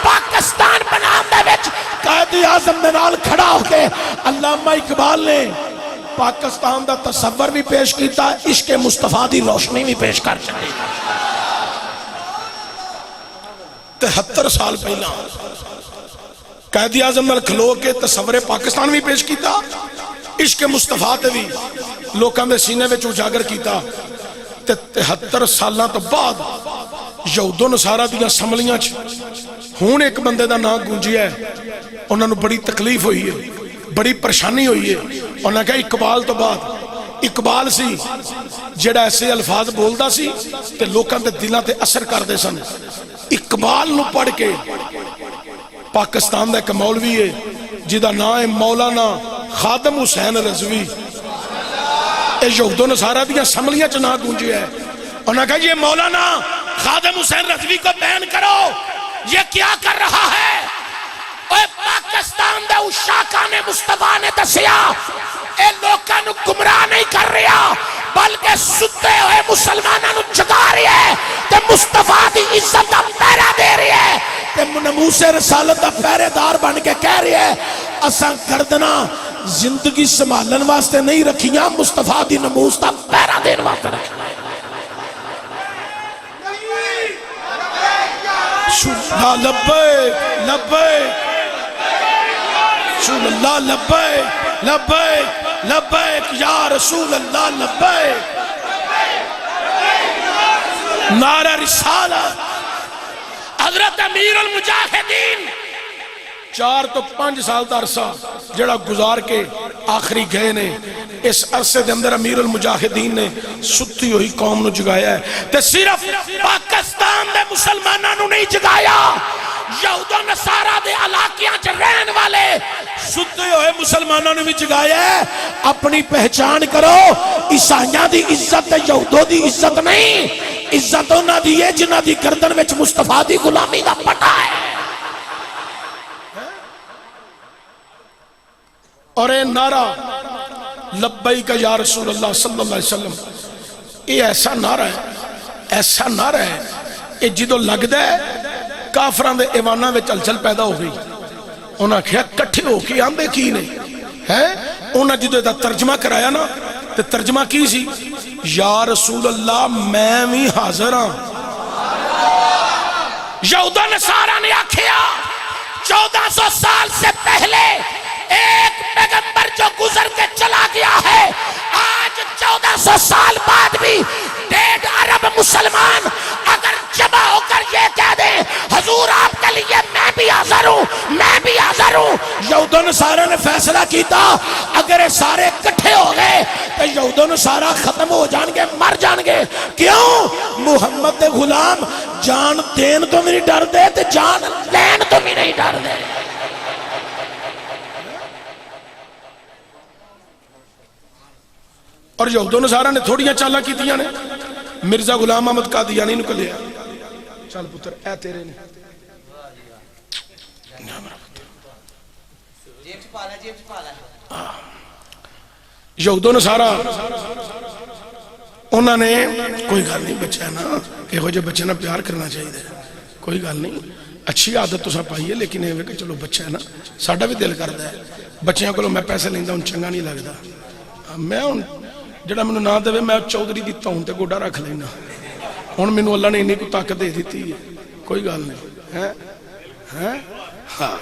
Speaker 3: پاکستان بنان دے وچ قائد اعظم دے نال کھڑا ہو کے علامہ اقبال نے پاکستان دا تصور بھی پیش کیتا، عشق مصطفیٰ دی روشنی بھی پیش کر چکی. 73 سال پہلا قائد اعظم نال کھلو کے تصور پاکستان بھی پیش کیتا، عشق مصطفیٰ تے بھی لوکاں دے سینے وچ اجاگر کیتا. 73 سالاں تو بعد یہود و نصارہ دیاں اسمبلیاں ہون ایک بندے دا نام گونجیا ہے. انہاں نوں بڑی تکلیف ہوئی ہے، بڑی پریشانی ہوئی ہے. انہاں کہا اقبال تو بعد اقبال سی جڑا ایسے الفاظ بولدا سی تے لوکاں دے دلاں تے اثر کردے سن. اقبال نو پڑھ کے پاکستان دا ایک مولوی ہے جدا نام ہے مولانا خادم حسین رضوی. اے یہود و نصارہ دیاں اسمبلیاں چ نام گونجیا ہے. انہاں کہا یہ مولانا خادم حسین رضوی کو بین کرو، یہ کیا کر رہا ہے؟ اے پاکستان دے اشاکان مصطفیٰ نے دسیا اے لوکاں نو گمراہ نہیں کر رہا بلکہ ستے ہوئے مسلماناں نو جگا رہی ہے تے مصطفیٰ دی عزت دا پہرا دے رہی ہے تے ناموس رسالت دا پہرے دار بن کے کہہ رہی ہے اساں گردنا زندگی سنبھالن واسطے نہیں رکھیاں، مصطفیٰ دی ناموس دا پہرا دین واسطے رکھیاں. اللہ لبیک لبیک رسول اللہ لبیک لبیک لبیک یا رسول اللہ لبیک. نعرہ رسالت. حضرت امیر المجاہدین 4 تو 5 سال دا عرصہ جڑا گزار کے آخری گئے نے، اس عرصے دے اندر امیر المجاہدین نے ستی ہوئی قوم نو جگایا ہے تے صرف پاکستان دے مسلمانوں نو نہیں جگایا، یہود و نصارہ دے علاقیاں چ رہن والے ستے ہوئے مسلمانوں نے بھی جگایا ہے. اپنی پہچان کرو، عیسائیاں دی عزت یہودوں دی عزت نہیں، عزت انہاں دی ہے جنہاں دی گردن وچ مصطفیٰ دی غلامی دا پٹا ہے. اور اے نعرہ لبیک یا رسول اللہ صلی اللہ علیہ وسلم، یہ ایسا نعرہ ہے، ایسا نعرہ ہے یہ جدو لگدا ہے کافران دے ایواناں وچ ہلچل پیدا ہو گئی. انہاں کہا کٹھے ہو کے آندے کی نہیں ہے. انہاں جدو دا ترجمہ کرایا نا تے ترجمہ کی سی یا رسول اللہ میں بھی حاضر ہاں. یہود و نصارہ نے آکھیا 1400 سال سے پہلے ایک پیغمبر جو گزر کے چلا گیا ہے، آج 1400 سال بعد بھی 1.5 ارب مسلمان اگر جمع ہو کر یہ کہہ دیں حضور آپ کے لیے میں بھی حاضر ہوں، میں بھی حاضر ہوں. یہود و نصارہ نے فیصلہ کیتا اگر یہ سارے کٹھے ہو گئے تو یہود و نصارہ ختم ہو جان گے، مر جان گے. کیوں؟ محمد دے غلام جان دین تو میری ڈر دے تے جان لین تو بھی نہیں ڈر دے. اور یہود و نصارہ نے تھوڑیاں چالاں کیتیاں نے. مرزا غلام احمد قادیانی نو کلیا چل پتر اے تیرے نے یہود و نصارہ انہوں نے کوئی گل نہیں بچہ ہے نا یہو جے بچے نہ پیار کرنا چاہیے کوئی گل نہیں اچھی عادت تساں پائی ہے لیکن یہ کہ چلو بچہ ہے نا ساڈا بھی دل کرتا ہے بچیاں کو میں پیسے لینا ہوں چنگا نہیں لگتا میں ہوں جڑا مینوں نہ دے میں چودھری دی تون تے گوڈا رکھ لینا ہوں مینوں اللہ نے اینی کو طاقت دے دیتی ہے کوئی گل نہیں ہے ہاں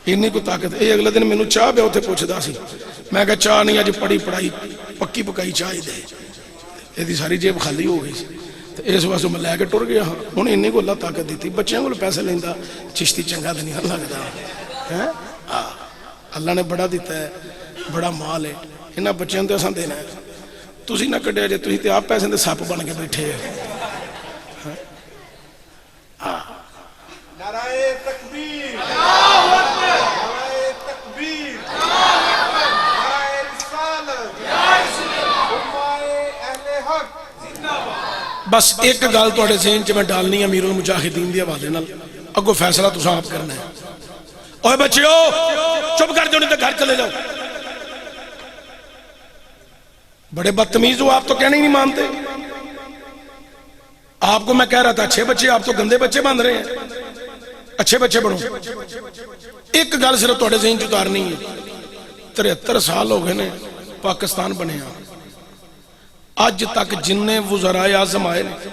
Speaker 3: اینی کو طاقت یہ اگلے دن مینوں چاہ پیا اتنے پوچھتا سی میں کہا چاہ نہیں اج پڑھی پڑھائی پکی پکائی چاہ دے یہ ساری جیب خالی ہو گئی سی اس واسطے میں لے کے ٹر گیا ہوں اینی کو اللہ طاقت دیتی بچیاں کو پیسے لینا چشتی چنگا تو نہیں لگتا اللہ نے بڑا دیتا ہے بڑا مال ہے انہاں بچیاں تو اساں دینا ہے تسی نہ کڈیا جے تسی تے آپ پیسے دے سپ بن کے بیٹھے
Speaker 4: نعرہ تکبیر نعرہ تکبیر نعرہ رسالت امہ اہل حق
Speaker 3: بس ایک گل تواڈے ذہن چ میں ڈالنی ہے امیر المجاہدین دی حوالے نال اگوں فیصلہ تساں آپ کرنا ہے اوے بچیو چپ کر جاؤ نہیں تے گھر چلے جاؤ بڑے بدتمیز ہو آپ تو کہنے ہی نہیں مانتے آپ کو میں کہہ رہا تھا اچھے بچے آپ تو گندے بچے بن رہے ہیں اچھے بچے بنو ایک گل صرف تواڈے ذہن چ اتارنی ہے 73 سال ہو گئے نے پاکستان بنے اج تک جننے وزرائے اعظم آئے نے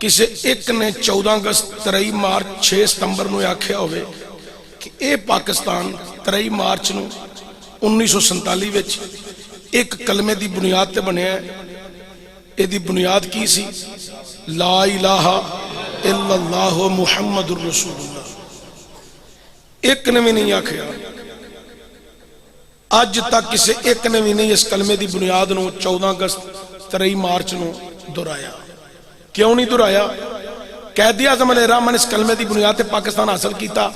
Speaker 3: کسی ایک نے 14 اگست 23 مارچ 6 ستمبر نو آکھیا ہوئے کہ اے پاکستان 23 مارچ نو 1947 وچ ایک کلمے دی بنیاد تے بنیا ہے اے دی بنیاد کی سی لا الہ الا اللہ محمد الرسول اللہ ایک نے بھی نہیں آکھیا اج تک کسی ایک نے بھی نہیں اس کلمے دی بنیاد نو 14 اگست 23 مارچ نو دہرایا کیوں نہیں دہرایا قائد اعظم علیہ الرحمہ نے اس کلمے دی بنیاد تے پاکستان حاصل کیتا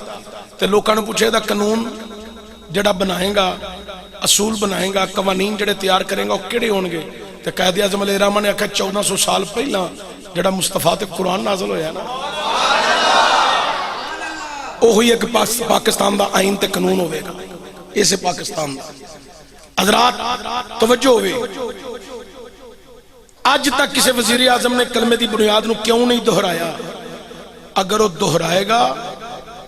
Speaker 3: تے لوکاں نوں پوچھے دا قانون جڑا بنائے گا اصول بنائے گا قوانین جڑے تیار کرے گا وہ کیڑے ہون گے تے قائد اعظم علیہ الرحمہ نے آکھا 1400 سال پہلا جڑا مصطفیٰ تے قرآن نازل ہویا نا وہی ایک پاکستان دا آئین تے قانون ہوئے گا اسے پاکستان دا حضرات توجہ ہوئے آج تک کسی وزیر اعظم نے کلمے دی بنیاد نو کیوں نہیں دہرایا اگر وہ دہرائے گا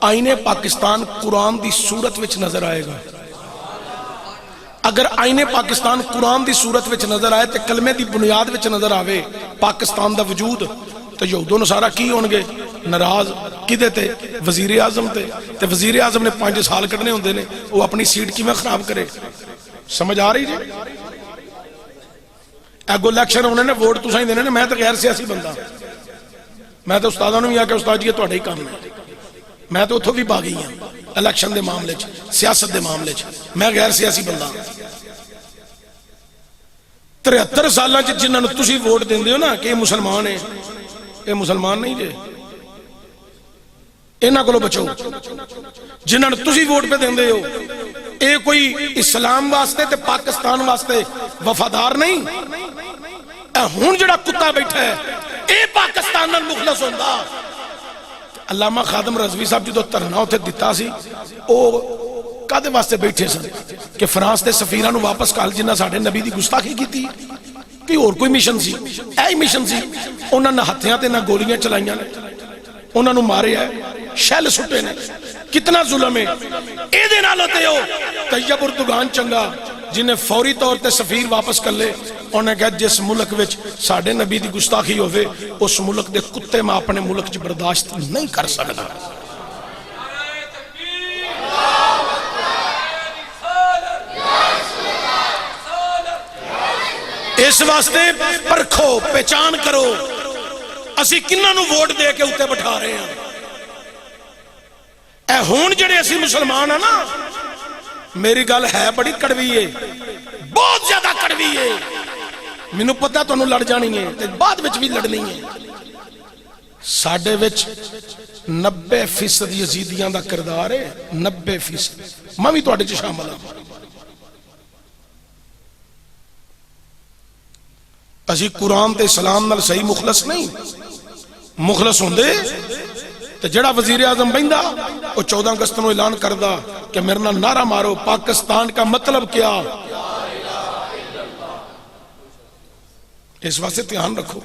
Speaker 3: آئین پاکستان قرآن دی صورت وچ نظر آئے گا اگر آئین پاکستان قرآن دی صورت وچ نظر آئے تے کلمے دی بنیاد وچ نظر آوے پاکستان دا وجود تو یہود و نصارہ کی ہونگے ناراض کدے تے وزیر اعظم تے وزیر اعظم نے 5 سال کٹنے ہوندے نے وہ اپنی سیٹ کی میں خراب کرے سمجھ آ رہی جی اگو الیکشن ہونے نے ووٹ تساں ہی دینے نے میں تو غیر سیاسی بندہ میں تو استادوں نے بھی آکے استاد جی تہاڈا ہی کام ہے میں تو اتھوں بھی باغی ہوں الیکشن دے معاملے چ سیاست دے معاملے چ میں غیر سیاسی بندہ 73 سالاں چ جنہاں نوں تسی ووٹ دیندے ہو نا کہ یہ مسلمان ہیں یہ مسلمان نہیں جے انہاں کولوں بچو جنہاں نوں تسی ووٹ پہ دیندے ہو اے کوئی اسلام واسطے تے پاکستان واسطے وفادار نہیں اے ہن جڑا کتا بیٹھا ہے اے پاکستان نال مخلص ہوندا علامہ خادم رضوی صاحب جدو ترنا اتنے دتا سی او کدے واسطے بیٹھے سن کہ فرانس دے سفیراں نوں واپس کال جنہ ساڈے نبی دی گستاخی کیتی کہ اور کوئی مشن سی اے مشن سی انہاں نہ ہتھیاں تے نہ گولیاں چلائیاں نے انہاں نوں ماریا ہے شیل سٹے نے کتنا ظلم ہے اے دے نال تے او طیب اردگان چنگا جنہیں فوری طور تے سفیر واپس کر لے انہیں کہا جس ملک وچ ساڈے نبی دی گستاخی ہوئے اس ملک دے کتے میں اپنے ملک چ برداشت نہیں کر سکتا اس واسطے پرکھو پہچان کرو اسی کنہاں نوں ووٹ دے کے اوتے بٹھا رہے ہیں اے ہون جڑے اسی مسلمان ہیں نا میری گل ہے بڑی کڑوی ہے بہت زیادہ کڑوی ہے مینوں پتہ تانوں لڑ جانی ہے تے بعد وچ بھی لڑنی ہے ساڈے وچ 90% یزیدیاں دا کردار ہے 90% میں بھی تواڈے چ شامل ہاں اسی قرآن تے اسلام نال صحیح مخلص نہیں مخلص ہوندے تے جڑا وزیر اعظم بیندا او 14 اگست نو اعلان کردا کہ میرے نال نعرہ مارو پاکستان کا مطلب کیا اس واسطے دھیان رکھو،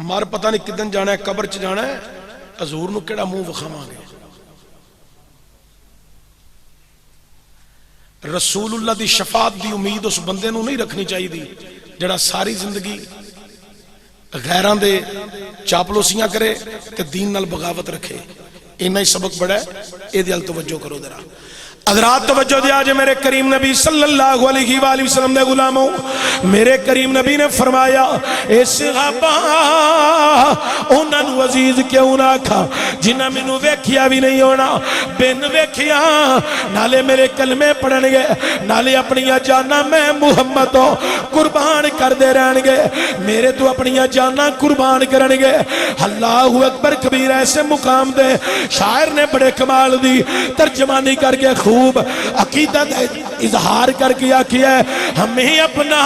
Speaker 3: مر پتہ نہیں کدن جانا ہے، قبر چ جانا ہے، حضور نو کیڑا منہ وکھاواں گے؟ رسول اللہ دی شفاعت دی امید اس بندے نو نہیں رکھنی چاہیے جڑا ساری زندگی غیران دے چاپلوسیاں کرے تے دین نال بغاوت رکھے۔ اینا ہی سبق بڑا ہے، اے دی ال توجہ کرو ذرا حضرات، توجہ دیا جے میرے کریم نبی صلی اللہ علیہ وآلہ وسلم دے غلاموں، میرے کریم نبی نے فرمایا اے صحابہ انہاں نو عزیز کیوں نہ آکھا جنہاں مینوں ویکھیا بھی نہیں ہونا، بن ویکھیا نالے میرے کلمے پڑھن گے، نالے اپنی جاناں میں محمد تو قربان کر دے رہن گے، میرے تو اپنی جاناں قربان کرن گے۔ اللہ اکبر کبیر ایسے مقام دے شاعر نے بڑے کمال دی ترجمانی کر کے خوب عقیدت اظہار کر کیا ہے، ہمیں اپنا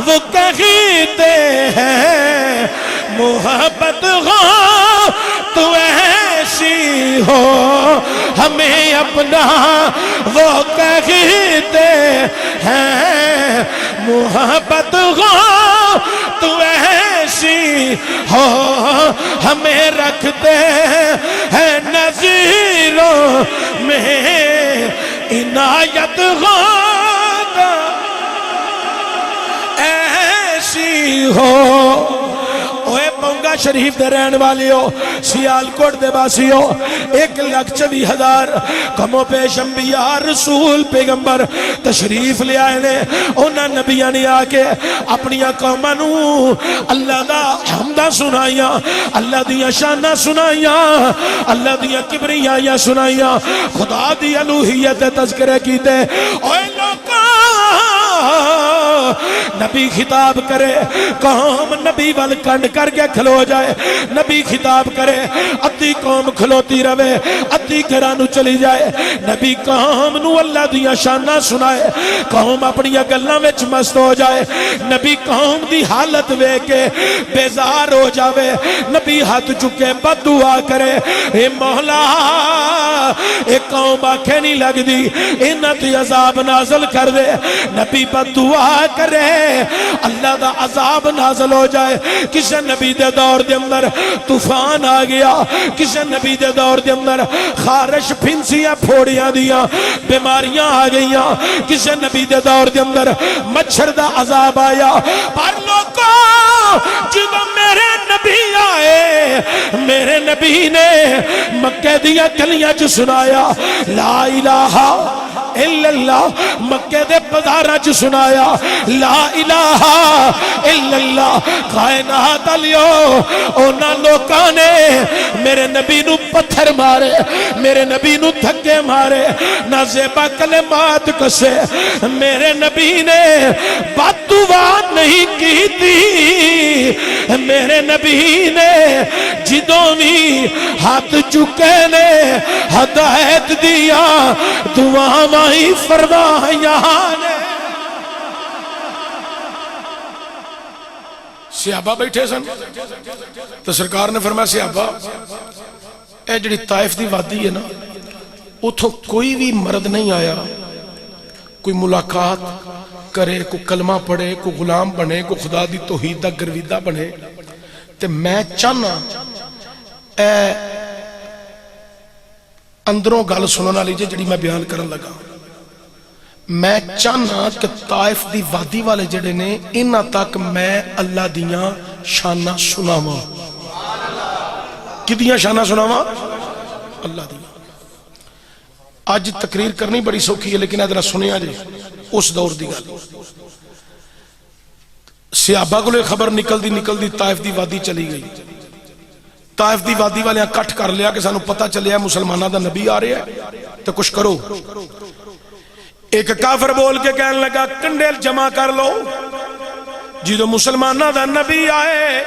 Speaker 3: وہ کہتے ہیں محبت ہو تو ایسی ہو، ہمیں اپنا وہ کہتے ہیں محبت ہو تو ایسی ہو، ہمیں رکھتے ہیں نظیروں میں عنایت ہو ایسی ہو۔ اوے پونگا شریف دے رہن والی ہو، سیالکوٹ دے باسی ہو، 1,24,000 کمو پیش انبیاء رسول پیغمبر تشریف لے آئے نے، انہاں نبیاں نے آکے اپنی قوماں نو اللہ دا حمدہ سنائیاں، اللہ دیاں شانہ سنائیاں، اللہ دیاں کبریائیاں سنائیاں، خدا دی الوہیت تذکرہ کیتے۔ اوے لوکاں نبی خطاب کرے، قوم نبی وال کنڈ کر کے کھلو جائے، نبی خطاب کرے، ادھی قوم کھلوتی روے، ادھی گھرانو چلی جائے، نبی قوم نو اللہ دیا شانہ سنائے، قوم اپنی گلاں وچ مست ہو جائے، نبی قوم دی حالت وے کے بیزار ہو جاوے، نبی ہاتھ چکے بد دعا کرے، اے مولا اے قوم آنکھیں نہیں لگ دی، انہاں تے عذاب نازل کر دے، نبی بد دعا کرے اللہ دا عذاب نازل ہو جائے۔ کسی نبی دے دور دے اندر طوفان آ گیا، کسی نبی دے دور دے اندر خارش پھنسیاں پھوڑیاں دیاں بیماریاں آ گئیاں، کسی نبی دے دور دے اندر مچھر دا عذاب آیا، پر لوگوں جب میرے نبی آئے، میرے نبی نے مکہ دیا گلیاں چ سنایا لا الہ الا اللہ، مکہ دے بازاراں چ سنایا لا الہ الا اللہ، کائنات علیو اونا لوکاں نے میرے نبی نو پتھر مارے، میرے نبی نو دھکے مارے، نازیبہ کلمات کسے، میرے نبی نے بد دعا نہیں کی تھی، میرے نبی نے جدوں بھی ہاتھ چکے نے ہدایت دیا، دعا مائی فرمایا نے۔ صحابہ بیٹھے سن تو سرکار نے فرمایا صحابہ اے جڑی طائف دی وادی ہے نا، اتھوں کوئی بھی مرد نہیں آیا کوئی ملاقات کرے، کوئی کلمہ پڑھے، کوئی غلام بنے، کوئی خدا دی توحید دا گرویدہ بنے، تے میں چاہنا اے اندروں گل سننا لیجئے جڑی میں بیان کرن لگا، میں چاہنا کہ طائف دی وادی والے جڑے نے انہاں تک میں اللہ دیاں شانہ سناواں۔ کدیاں شانہ سناواں؟ اللہ دیاں۔ آج تقریر کرنی بڑی سوکھی ہے لیکن ادھر سنیا جے اس دور دی گل، صحابہ کو لے خبر نکل دی طائف دی وادی چلی گئی، طائف دی وادی والے کٹھ کر لیا کہ سانو پتہ چلیا مسلمانہ دا نبی آ رہا ہے تو کچھ کرو۔ ایک کافر بول کے کہنے لگا کنڈیل جمع کر لو، جدو مسلمانہ دا نبی آئے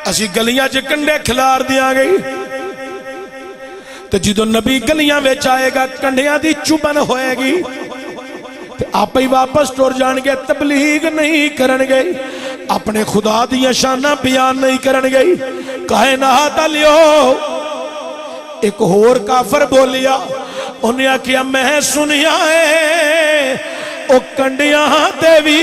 Speaker 3: اسی گلیاں چ کنڈے کھلار دیا گئی، تو جدو نبی گلیاں ویچ آئے گا کنڈیاں دی چوبن ہوئے گی، آپ ہی واپس ٹور جان گے، تبلیغ نہیں کرن گئی، اپنے خدا دیا شانہ بیان نہیں کرن گئی۔ کائنات علیو ایک ہور کافر بولیا، انہیں کیا میں سنیا ہے او کنڈیاں تے بھی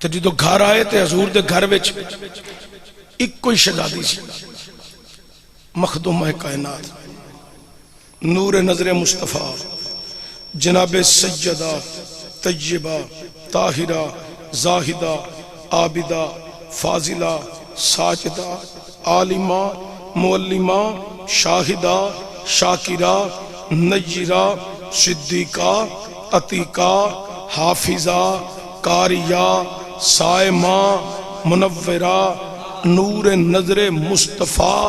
Speaker 3: تو جدو گھر آئے تے حضور دے گھر وچ ایک کوئی شہزادی سی، مخدومہ کائنات، نور نظر مصطفیٰ، جناب سیدہ طیبہ طاہرہ زاہدہ عابدہ فاضلہ ساجدہ عالمہ معلمہ شاہدہ شاکرہ نیرہ صدیقہ عتیقہ حافظہ قاریہ صائمہ منورہ نور نظر مصطفیٰ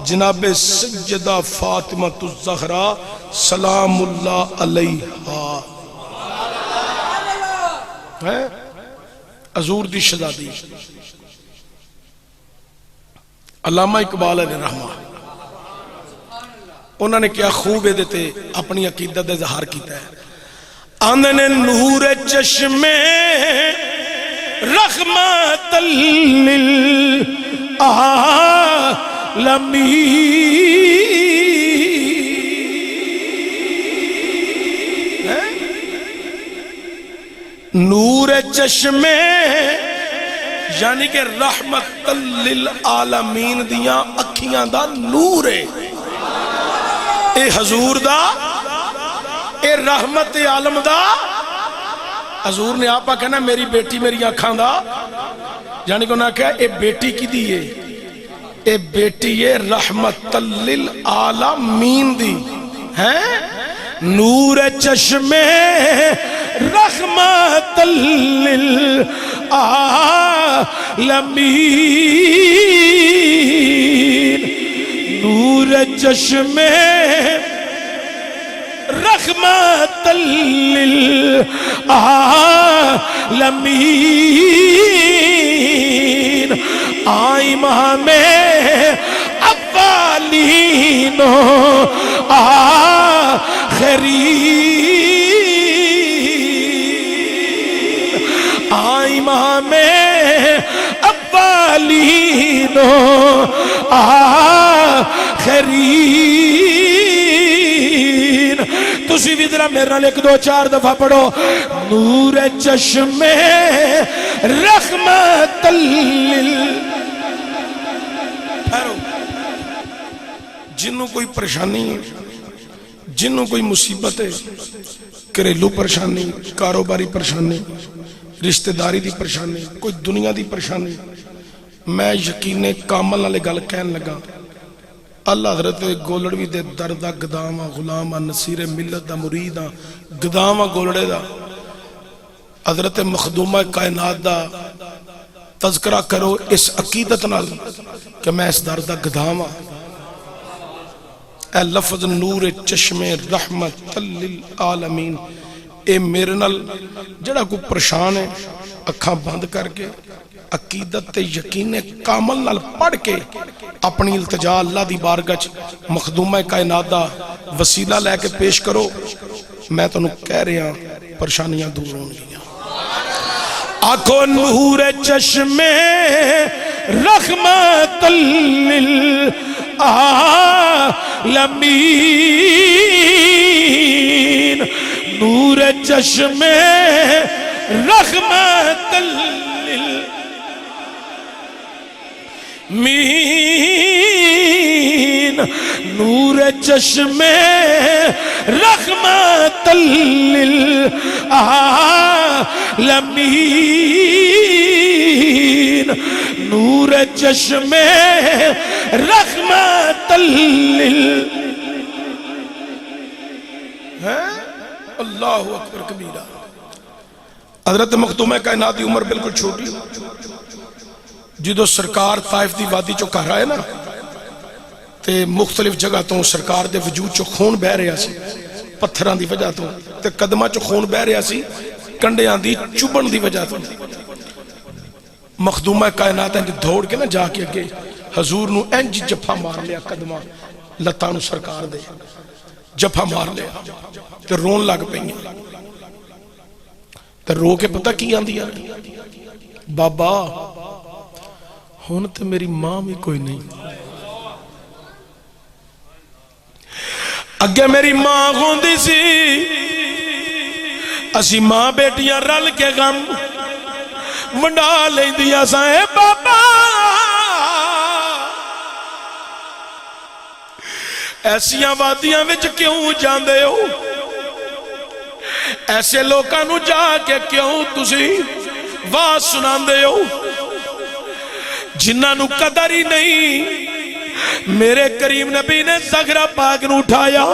Speaker 3: جناب سیدہ فاطمہ الزہرا سلام اللہ علیہا ہے حضور دی شہزادی۔ علامہ اقبال علیہ رحمہ انہوں نے کیا خوب دیتے اپنی عقیدت اظہار کیتا ہے، آندن نور چشمے رحمت للعالمین، نور چشمے یعنی کہ رحمت للعالمین دیاں اکھیاں دا نور ہے، اے حضور دا، اے رحمت عالم دا۔ حضور نے آپا کہنا میری بیٹی میری آنکھاں دا، یعنی کہ انہوں نے کہا اے بیٹی کی دیئے، اے بیٹی یہ رحمت للعالمین دی ہے، نور چشمے رحمت للعالمین، نور چشمے رحمت للعالمین، آئی امام اولین و آخرین، آئی امام اولین و آخرین۔ تسی بھی ذرا میرے نال ایک دو چار دفعہ پڑھو، نور چشمے رحمت جنہوں کوئی پریشانی ہے، جنہوں کوئی مصیبت ہے، گھریلو پریشانی، کاروباری پریشانی، رشتہ داری دی پریشانی، کوئی دنیا دی پریشانی، میں یقین کامل نالے گل کہن لگا، اللہ حضرت گولڑوی دے دردہ گداما غلاما نصیر ملت دا مریدہ گداما گولڑے دا حضرت مخدومہ کائنات دا تذکرہ کرو اس عقیدت نال کہ میں اس دردہ گداما، اے لفظ نور چشم رحمت للعالمین، اے میرے نال جڑا کو پریشان ہے اکھاں بند کر کے عقیدت تے یقین کامل نال پڑھ کے اپنی التجا اللہ دی بارگاہ مخدومہ کائنات دا وسیلہ لے کے پیش کرو، میں تو کہہ رہا پریشانیاں دور ہوں گیا۔ آنکھو نور چشم رحمت للعالمین، نور چشم رحمت للعالمین، نور چشم رحمت للعالمین، نور چشم رحمت اللہ اکبر کبیرہ۔ حضرت مخدومہ کائنات دی عمر بالکل چھوٹی، جدو سرکار طائف دی وادی چو کہہ رہا ہے نا تے مختلف جگہ تو سرکار دے وجود چو خون بہ رہا سی، پتھران دی وجہ تو تے قدمہ چو خون بہ رہا سی، کنڈیاں دی چوبن دی وجہ تو مخدومہ کائنات انج دھوڑ کے نا جا کے اگے حضور نو انج جفا مار لیا، قدمہ لتانو سرکار دے جفا مار لیا تے رون لگ پئیں، تے رو کے پتہ کی آندی ہے، بابا ہون تے میری ماں بھی کوئی نہیں، اگے میری ماں ہوندی سی، اسی ماں بیٹیاں رل کے غم ونڈا لیندیاں ساں اے بابا ایسیاں وادیاں وچ کیوں جاندے ہو ایسے لوکاں نو جا کے کیوں تسی واز سناندے ہو جنہاں نو قدر ہی نہیں میرے کریم نبی نے زغرہ پاک نو اٹھایا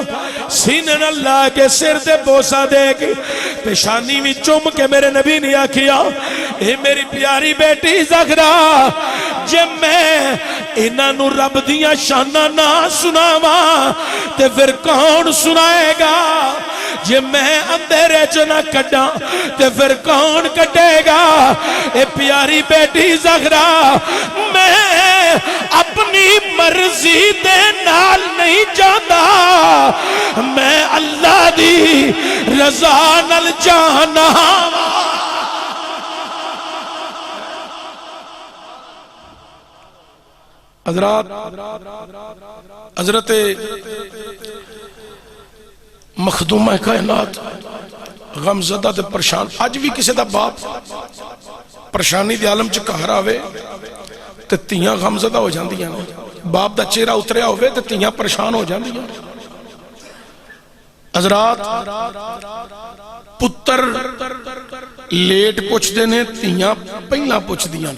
Speaker 3: سینے نہ لا کے سر دے بوسا دے کے پیشانی میں چوم کے میرے نبی نے آکھیا اے میری پیاری بیٹی زغرہ جب میں انہاں نو رب دیاں شانہ نہ سناواں تے پھر کون سنائے گا جب میں اندھیرے چ نہ کڈاں تے پھر کون کٹے گا اے پیاری بیٹی زغرہ میں اپنی مرضی دے نال نہیں جانا میں اللہ دی رضا نال جانا حضرت مخدومہ کائنات غمزدہ تے پریشان آج بھی کسی دا باپ پریشانی دی عالم چ گھر آوے تے تیاں غمزدہ ہو جاندیاں باپ دا چہرہ اتریا ہوئے تے تیاں پریشان ہو جاندیاں حضرات پتر لیٹ پوچھ دینے تیاں پہلا پوچھ دیاں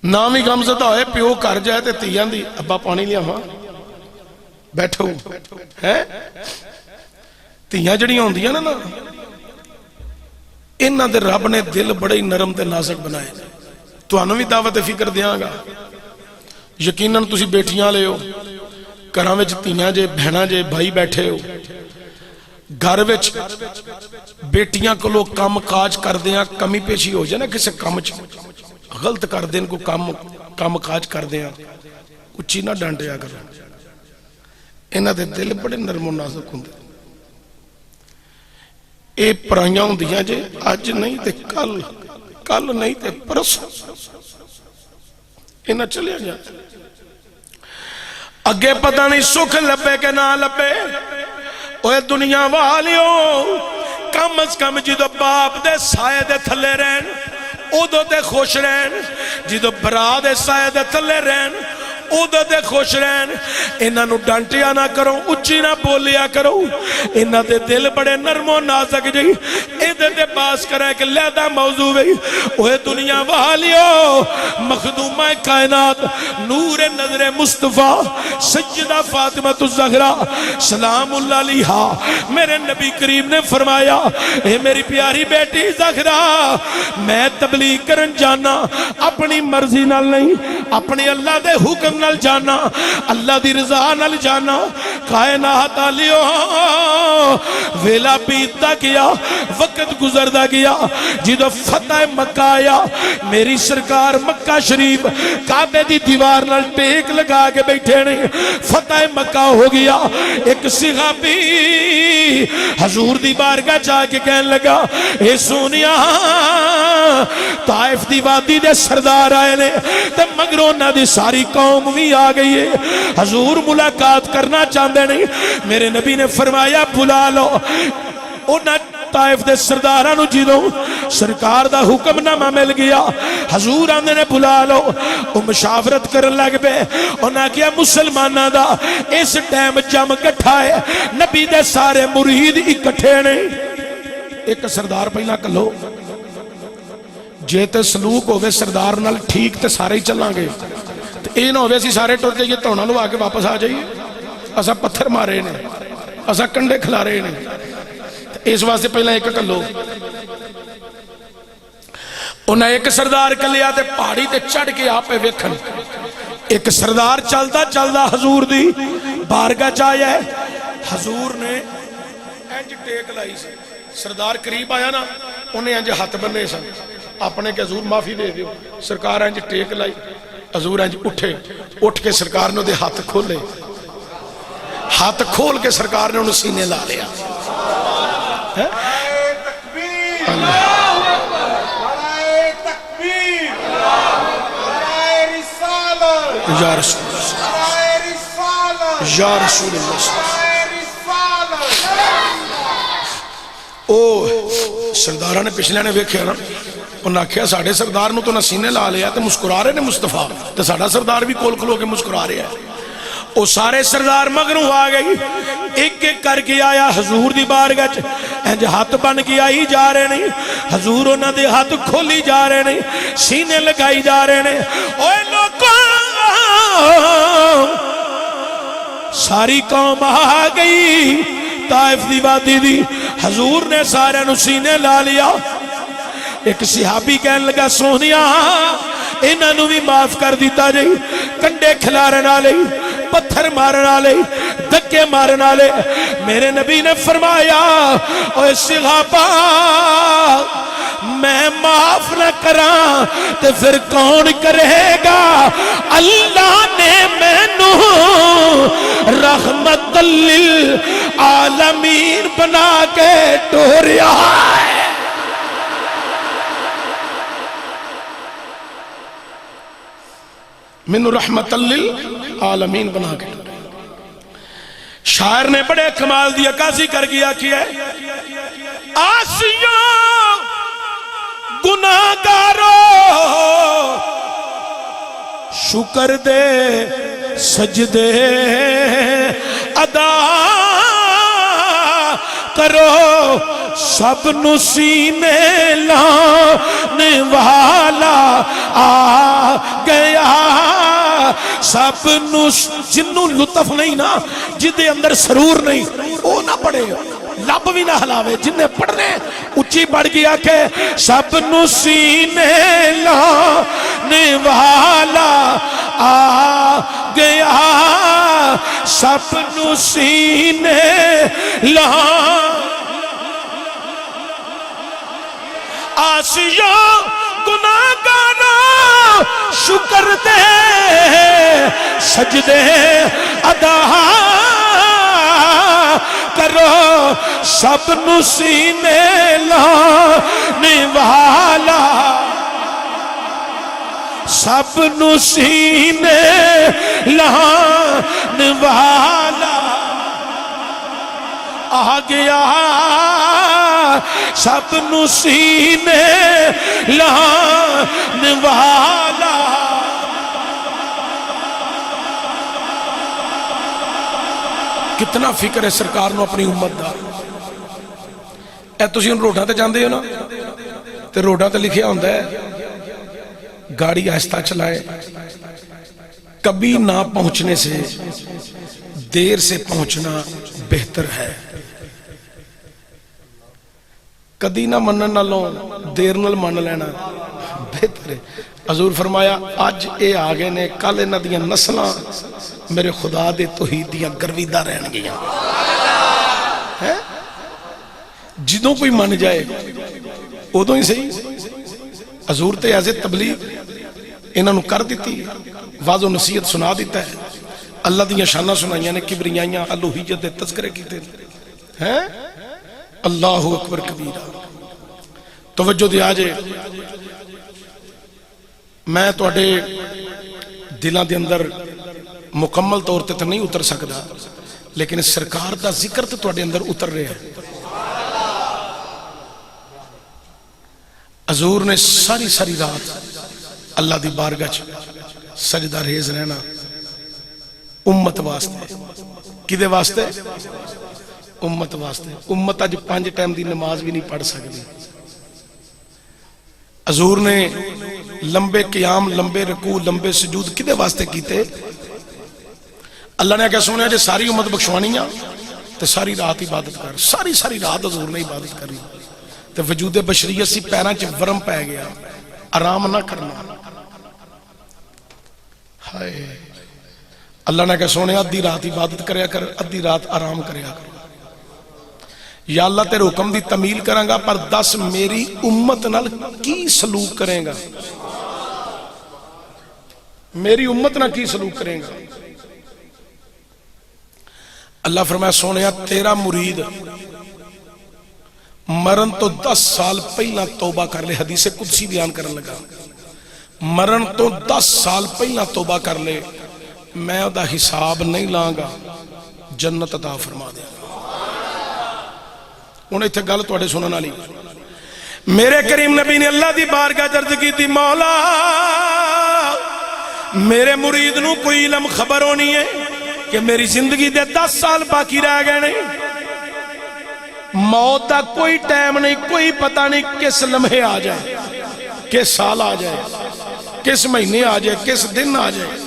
Speaker 3: نامی غمزدہ ہوئے پیو کر جائے تے تیاں دی ابا پانی لیا ہاں بیٹھو ہے تیاں جڑیاں ہوں دیاں نا انہاں دے رب نے دل بڑے نرم تے نازک بنائے تو انہوں بھی دعوت فکر دیاں گا یقیناً تسی بیٹیاں لے ہو گھراں وچ تیاں جے بہناں جے بھائی بیٹھے ہو گھر وچ بیٹیاں کو لوگ کام کاج کر دیاں کمی پیشی ہو جائے نا کسے کام غلط کر دیں کو کام کاج کر دیاں اچھی نہ ڈانٹیا کرو انہاں دے دل بڑے نرم و نازک ہوندے اے پرائیاں ہوندیاں جے اج نہیں تے کل نہیں تے پرسوں انہاں چلے جا اگے پتہ نہیں سکھ لبے کہ نہ لبے اوے دنیا والیو کم از کم جدو باپ دے سائے دے تھلے رہن اودو دے خوش رہن جدو برا دے سائے دے تھلے رہن اودو دے خوش رہن انہاں نو ڈانٹیا نہ کرو اچھی نہ بولیا کرو انہاں دے دل بڑے نرم و نازک جی ادھر دے باس کرے کہ لیدہ موضوع ہے اوہ دنیا والیو مخدومہ کائنات نور نظر مصطفیٰ سیدہ فاطمہ الزہرا سلام اللہ علیہا میرے نبی کریم نے فرمایا اے میری پیاری بیٹی زہرا میں تبلیغ کرن جانا اپنی مرضی نال نہیں اپنی اللہ دے حکم نال جانا اللہ دی رضا نال جانا کائنات آلیو ویلا بیتا کیا وقت گزردہ گیا جدو فتح مکہ آیا میری سرکار مکہ شریف کعبے دی دیوار نال ٹیک لگا کے بیٹھے نہیں فتح مکہ ہو گیا ایک صحابی حضور دی بارگاہ جا کے کہنے لگا اے سونیا طائف دی وادی دے سردار آئے نے تے مگرونہ دی ساری قوم بھی آ گئی ہے حضور ملاقات کرنا چاہتے نہیں میرے نبی نے فرمایا بلا لو انہاں طائف دے سردارانو جیدو سرکار دا حکم نامہ مل گیا حضور آنے نے بلا لو وہ مشاورت کرن لگ بے انہاں کیا مسلمانہ دا اس ٹائم جم کٹھا ہے نبی دے سارے مرید اکٹھے نہیں ایک سردار پہلا کلو جیتے سلوک ہوئے سردار نال ٹھیک تے سارے ہی چلاں گے اے نہ ہوئے سی سارے ٹوٹ جائیے تونا لو آکے واپس آ جائیے اسا پتھر مارے نے اسا کنڈے کھلا رہے نے اس واسطے پہلا ایک کلو انہیں ایک سردار کلیا تے پہاڑی تے چڑھ کے آپ پہ ویکھن ایک سردار چلتا چلتا حضور دی بارگاہ چاہیا ہے حضور نے انج ٹیک لائی سے سردار قریب آیا نا انہیں انج ہاتھ بننے سن اپنے کہ حضور معافی دے دیو سرکار انج ٹیک لائی حضور انج اٹھے اٹھ کے سرکار نے دے ہاتھ کھولے ہاتھ کھول کے سرکار نے انہوں سینے لا لیا
Speaker 4: تکبیر نعرہ تکبیر نعرہ رسالت
Speaker 3: یا رسول اللہ
Speaker 4: نعرہ رسالت
Speaker 3: یا رسول اللہ
Speaker 4: نعرہ رسالت
Speaker 3: او سرداراں نے پچھلے نے ویکھیا نا، انہاں آکھیا ساڈے سردار نو تو نہ سینے لا لیا تے مسکرا رہے نے مصطفیٰ، تے ساڈا سردار بھی کول کھلو کے مسکرا رہا ہے۔ وہ سارے سردار مگروں آ گئی، ایک ایک کر کے آیا حضور دی بارگاہ وچ، انج ہاتھ بن کے آئی جا رہے نہیں، حضور انہاں دے ہاتھ کھولی جا رہے نہیں، سینے لگائی جا رہے نے۔ اوے لوکاں ساری قوم آ گئی طائف دی وادی دی، حضور نے سارے نو سینے لا لیا۔ ایک صحابی کہنے لگا سونیا انہاں نو بھی معاف کر دیتا جی، کنڈے کھلارن والے، پتھر مارن والے، دھکے مارن والے۔ میرے نبی نے فرمایا اوے صحابہ میں معاف نہ کراں تے پھر کون کرے گا؟ اللہ نے مینوں رحمت للعالمین بنا کے ٹوریا ہے۔ من رحمت للعالمین بنا کے۔ شاعر نے بڑے کمال دی عکاسی کر گیا کیا ہے، آسیوں گناہگارو شکر دے سجدے ادا کرو، سب نو سینے لانے والا آ گیا، سب نو جنوں لطف نہیں نا، جدے اندر سرور نہیں وہ نہ پڑھے، لب بھی نہ ہلاوے، جنہیں پڑھنے اچھی بڑھ گیا کہ سب نو سینے لانے والا آ گیا، سب نو سینے لانے آسیوں گناہگارو شکر دے سجدے ادا کرو، سب نو سینے لانے والا، سب نو سینے لانے والا آ گیا، سب نو سینے لانے والا۔ کتنا فکر ہے سرکار نو اپنی امت دا۔ اے تسی ان روڈاں تے جاندے ہو نا تے روڈاں تے لکھیا ہوندا ہے گاڑی آہستہ چلائے، کبھی نہ پہنچنے سے دیر سے پہنچنا بہتر ہے، کدی نہ منن نالوں دیر نال من لینا بہتر ہے۔ حضور فرمایا اج اے آگے نے، کل انہاں دیاں نسلاں میرے خدا دے توحید دیاں گرویدہ رہن گیاں۔ جدوں کوئی من جائے ادوں ہی صحیح۔ حضور تے ایز تبلیغ انہاں نو کر دیتی، واضح و نصیحت سنا دیتا ہے، اللہ دیاں شاناں سنائیاں نے، کبریائیاں، الوہیت دے تذکرے کیتے ہیں۔ اللہ اکبر کبیرہ۔ توجہ دیا جے، میں تواڈے دلاں دے اندر مکمل طور تے تو نہیں اتر سکدا، لیکن سرکار دا ذکر تے تواڈے اندر اتر رہا ہے۔ حضور نے ساری ساری رات اللہ دی بارگاہ سجدہ ریز رہنا امت واسطے۔ کدے واسطے؟ امت واسطے۔ امت اج 5 ٹائم دی نماز بھی نہیں پڑھ سکتی۔ حضور نے لمبے قیام، لمبے رکوع، لمبے سجود کدے واسطے کیتے؟ اللہ نے کیا سنیا جے ساری امت بخشوانیاں تے ساری رات عبادت کر، ساری ساری رات حضور نے عبادت کری تے وجود بشریت سی پیراں چ ورم پہ گیا، آرام نہ کرنا۔ ہائے اللہ نے کہا سونے ادھی رات عبادت کریا کر، ادھی رات آرام کریا کر۔ یا اللہ تیرے حکم دی تمیل کریں گا، پر دس میری امت نال کی سلوک کریں گا؟ میری امت نال کی سلوک کریں گا؟ اللہ فرمایا سونیا تیرا مرید مرن تو 10 سال پہلا توبہ کر لے، حدیث قدسی بیان کرنے لگا، مرن تو 10 سال پہلا توبہ کر لے، میں دا حساب نہیں لانگا، جنت عطا فرما دے۔ انہیں اتھے گل توڑے سنن والی، میرے کریم نبی نے اللہ دی بارگاہ عرض کی تھی مولا میرے مرید نو کوئی علم خبر ہونی ہے کہ میری زندگی دے 10 سال باقی رہ گئے نہیں، موت دا کوئی ٹائم نہیں، کوئی پتہ نہیں کس لمحے آ جائے، کس سال آ جائے، کس مہینے آ جائے، کس دن آ جائے،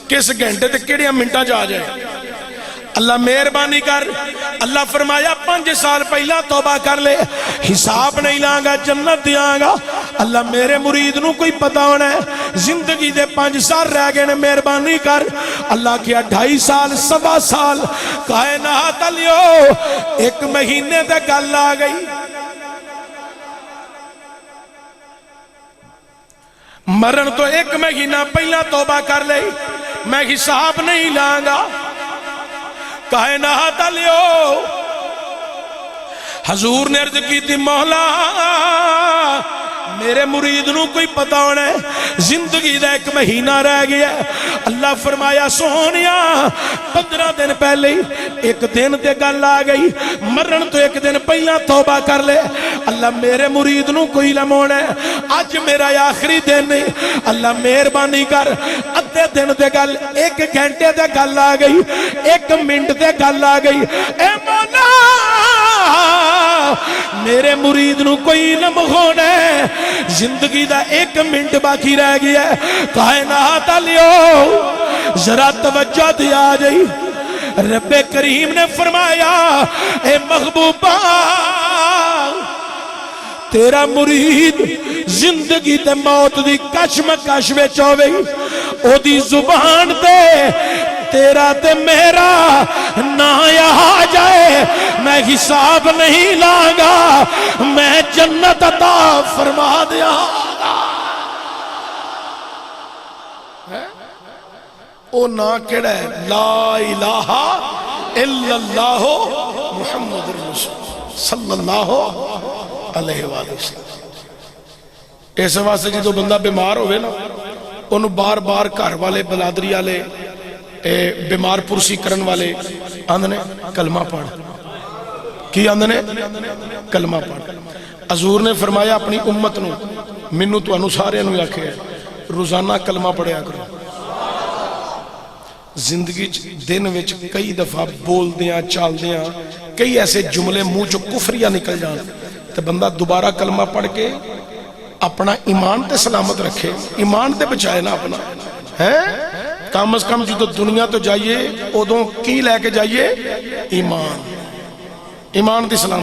Speaker 3: کس گھنٹے تے کیڑے منٹاں آ جائے۔ اللہ مہربانی کر، اللہ فرمایا 5 سال پہلا توبہ کر لے، حساب نہیں لانگا، جنت دیاں گا۔ اللہ میرے مرید نو کوئی پتہ ہونا ہے زندگی دے 5 سال رہ گئے نے، مہربانی کر۔ اللہ کیا 2.5 سال 7 سال کائنات لیو 1 مہینے تے گل آ گئی، مرن تو 1 مہینہ پہلا توبہ کر لے، میں حساب نہیں لانگا۔ کائنات لیو حضور نے عرض کی تھی مولا میرے مرید نو کوئی پتہ ہونا ہے زندگی دا 1 مہینہ رہ گیا ہے۔ اللہ فرمایا سونیا 15 دن پہلے ہی 1 دن تے گل آ گئی، مرن تو 1 دن پہلا توبہ کر لے۔ اللہ میرے مرید نو کوئی علم ہونا ہے اج میرا آخری دن ہے، اللہ مہربانی کر ادھے دن تے گل 1 گھنٹے تے گل آ گئی، 1 منٹ تے گل آ گئی، اے مولا میرے مرید نو کوئی علم ہونا ہے زندگی دا 1 منٹ باقی رہ گیا ہے۔ کائنات لیو ذرا توجہ دیا جائی، رب کریم نے فرمایا اے محبوبہ تیرا مرید زندگی تے موت دی کشمکش وچ ہووے، او دی زبان تے تیرا تے میرا نہ آ جائے، میں حساب نہیں لانگا، میں جنت عطا فرما دیا گا۔ او نا کیڑا ہے لا الہ الا اللہ محمد رسول صلی اللہ علیہ وآلہ وسلم۔ اس واسطے جدو بندہ بیمار ہوئے نا انہوں بار بار گھر والے بلادری والے بیمار پرسی کرن والے آندھنے کلمہ پڑھ، کی آندھنے کلمہ پڑھ۔ حضور نے فرمایا اپنی امت نو منو تو انو سارے نو آکھے روزانہ کلمہ پڑھیا کرو۔ زندگی دن وچ کئی دفعہ بول دیاں چال دیاں کئی ایسے جملے منہ چو کفریہ نکل جان، تو بندہ دوبارہ کلمہ پڑھ کے اپنا ایمان تے سلامت رکھے، ایمان تے بچائے نا اپنا ہے۔ کم از کم جدو دنیا تو جائیے ادوں کی لے کے جائیے ایمان، ایمان دی سلامت۔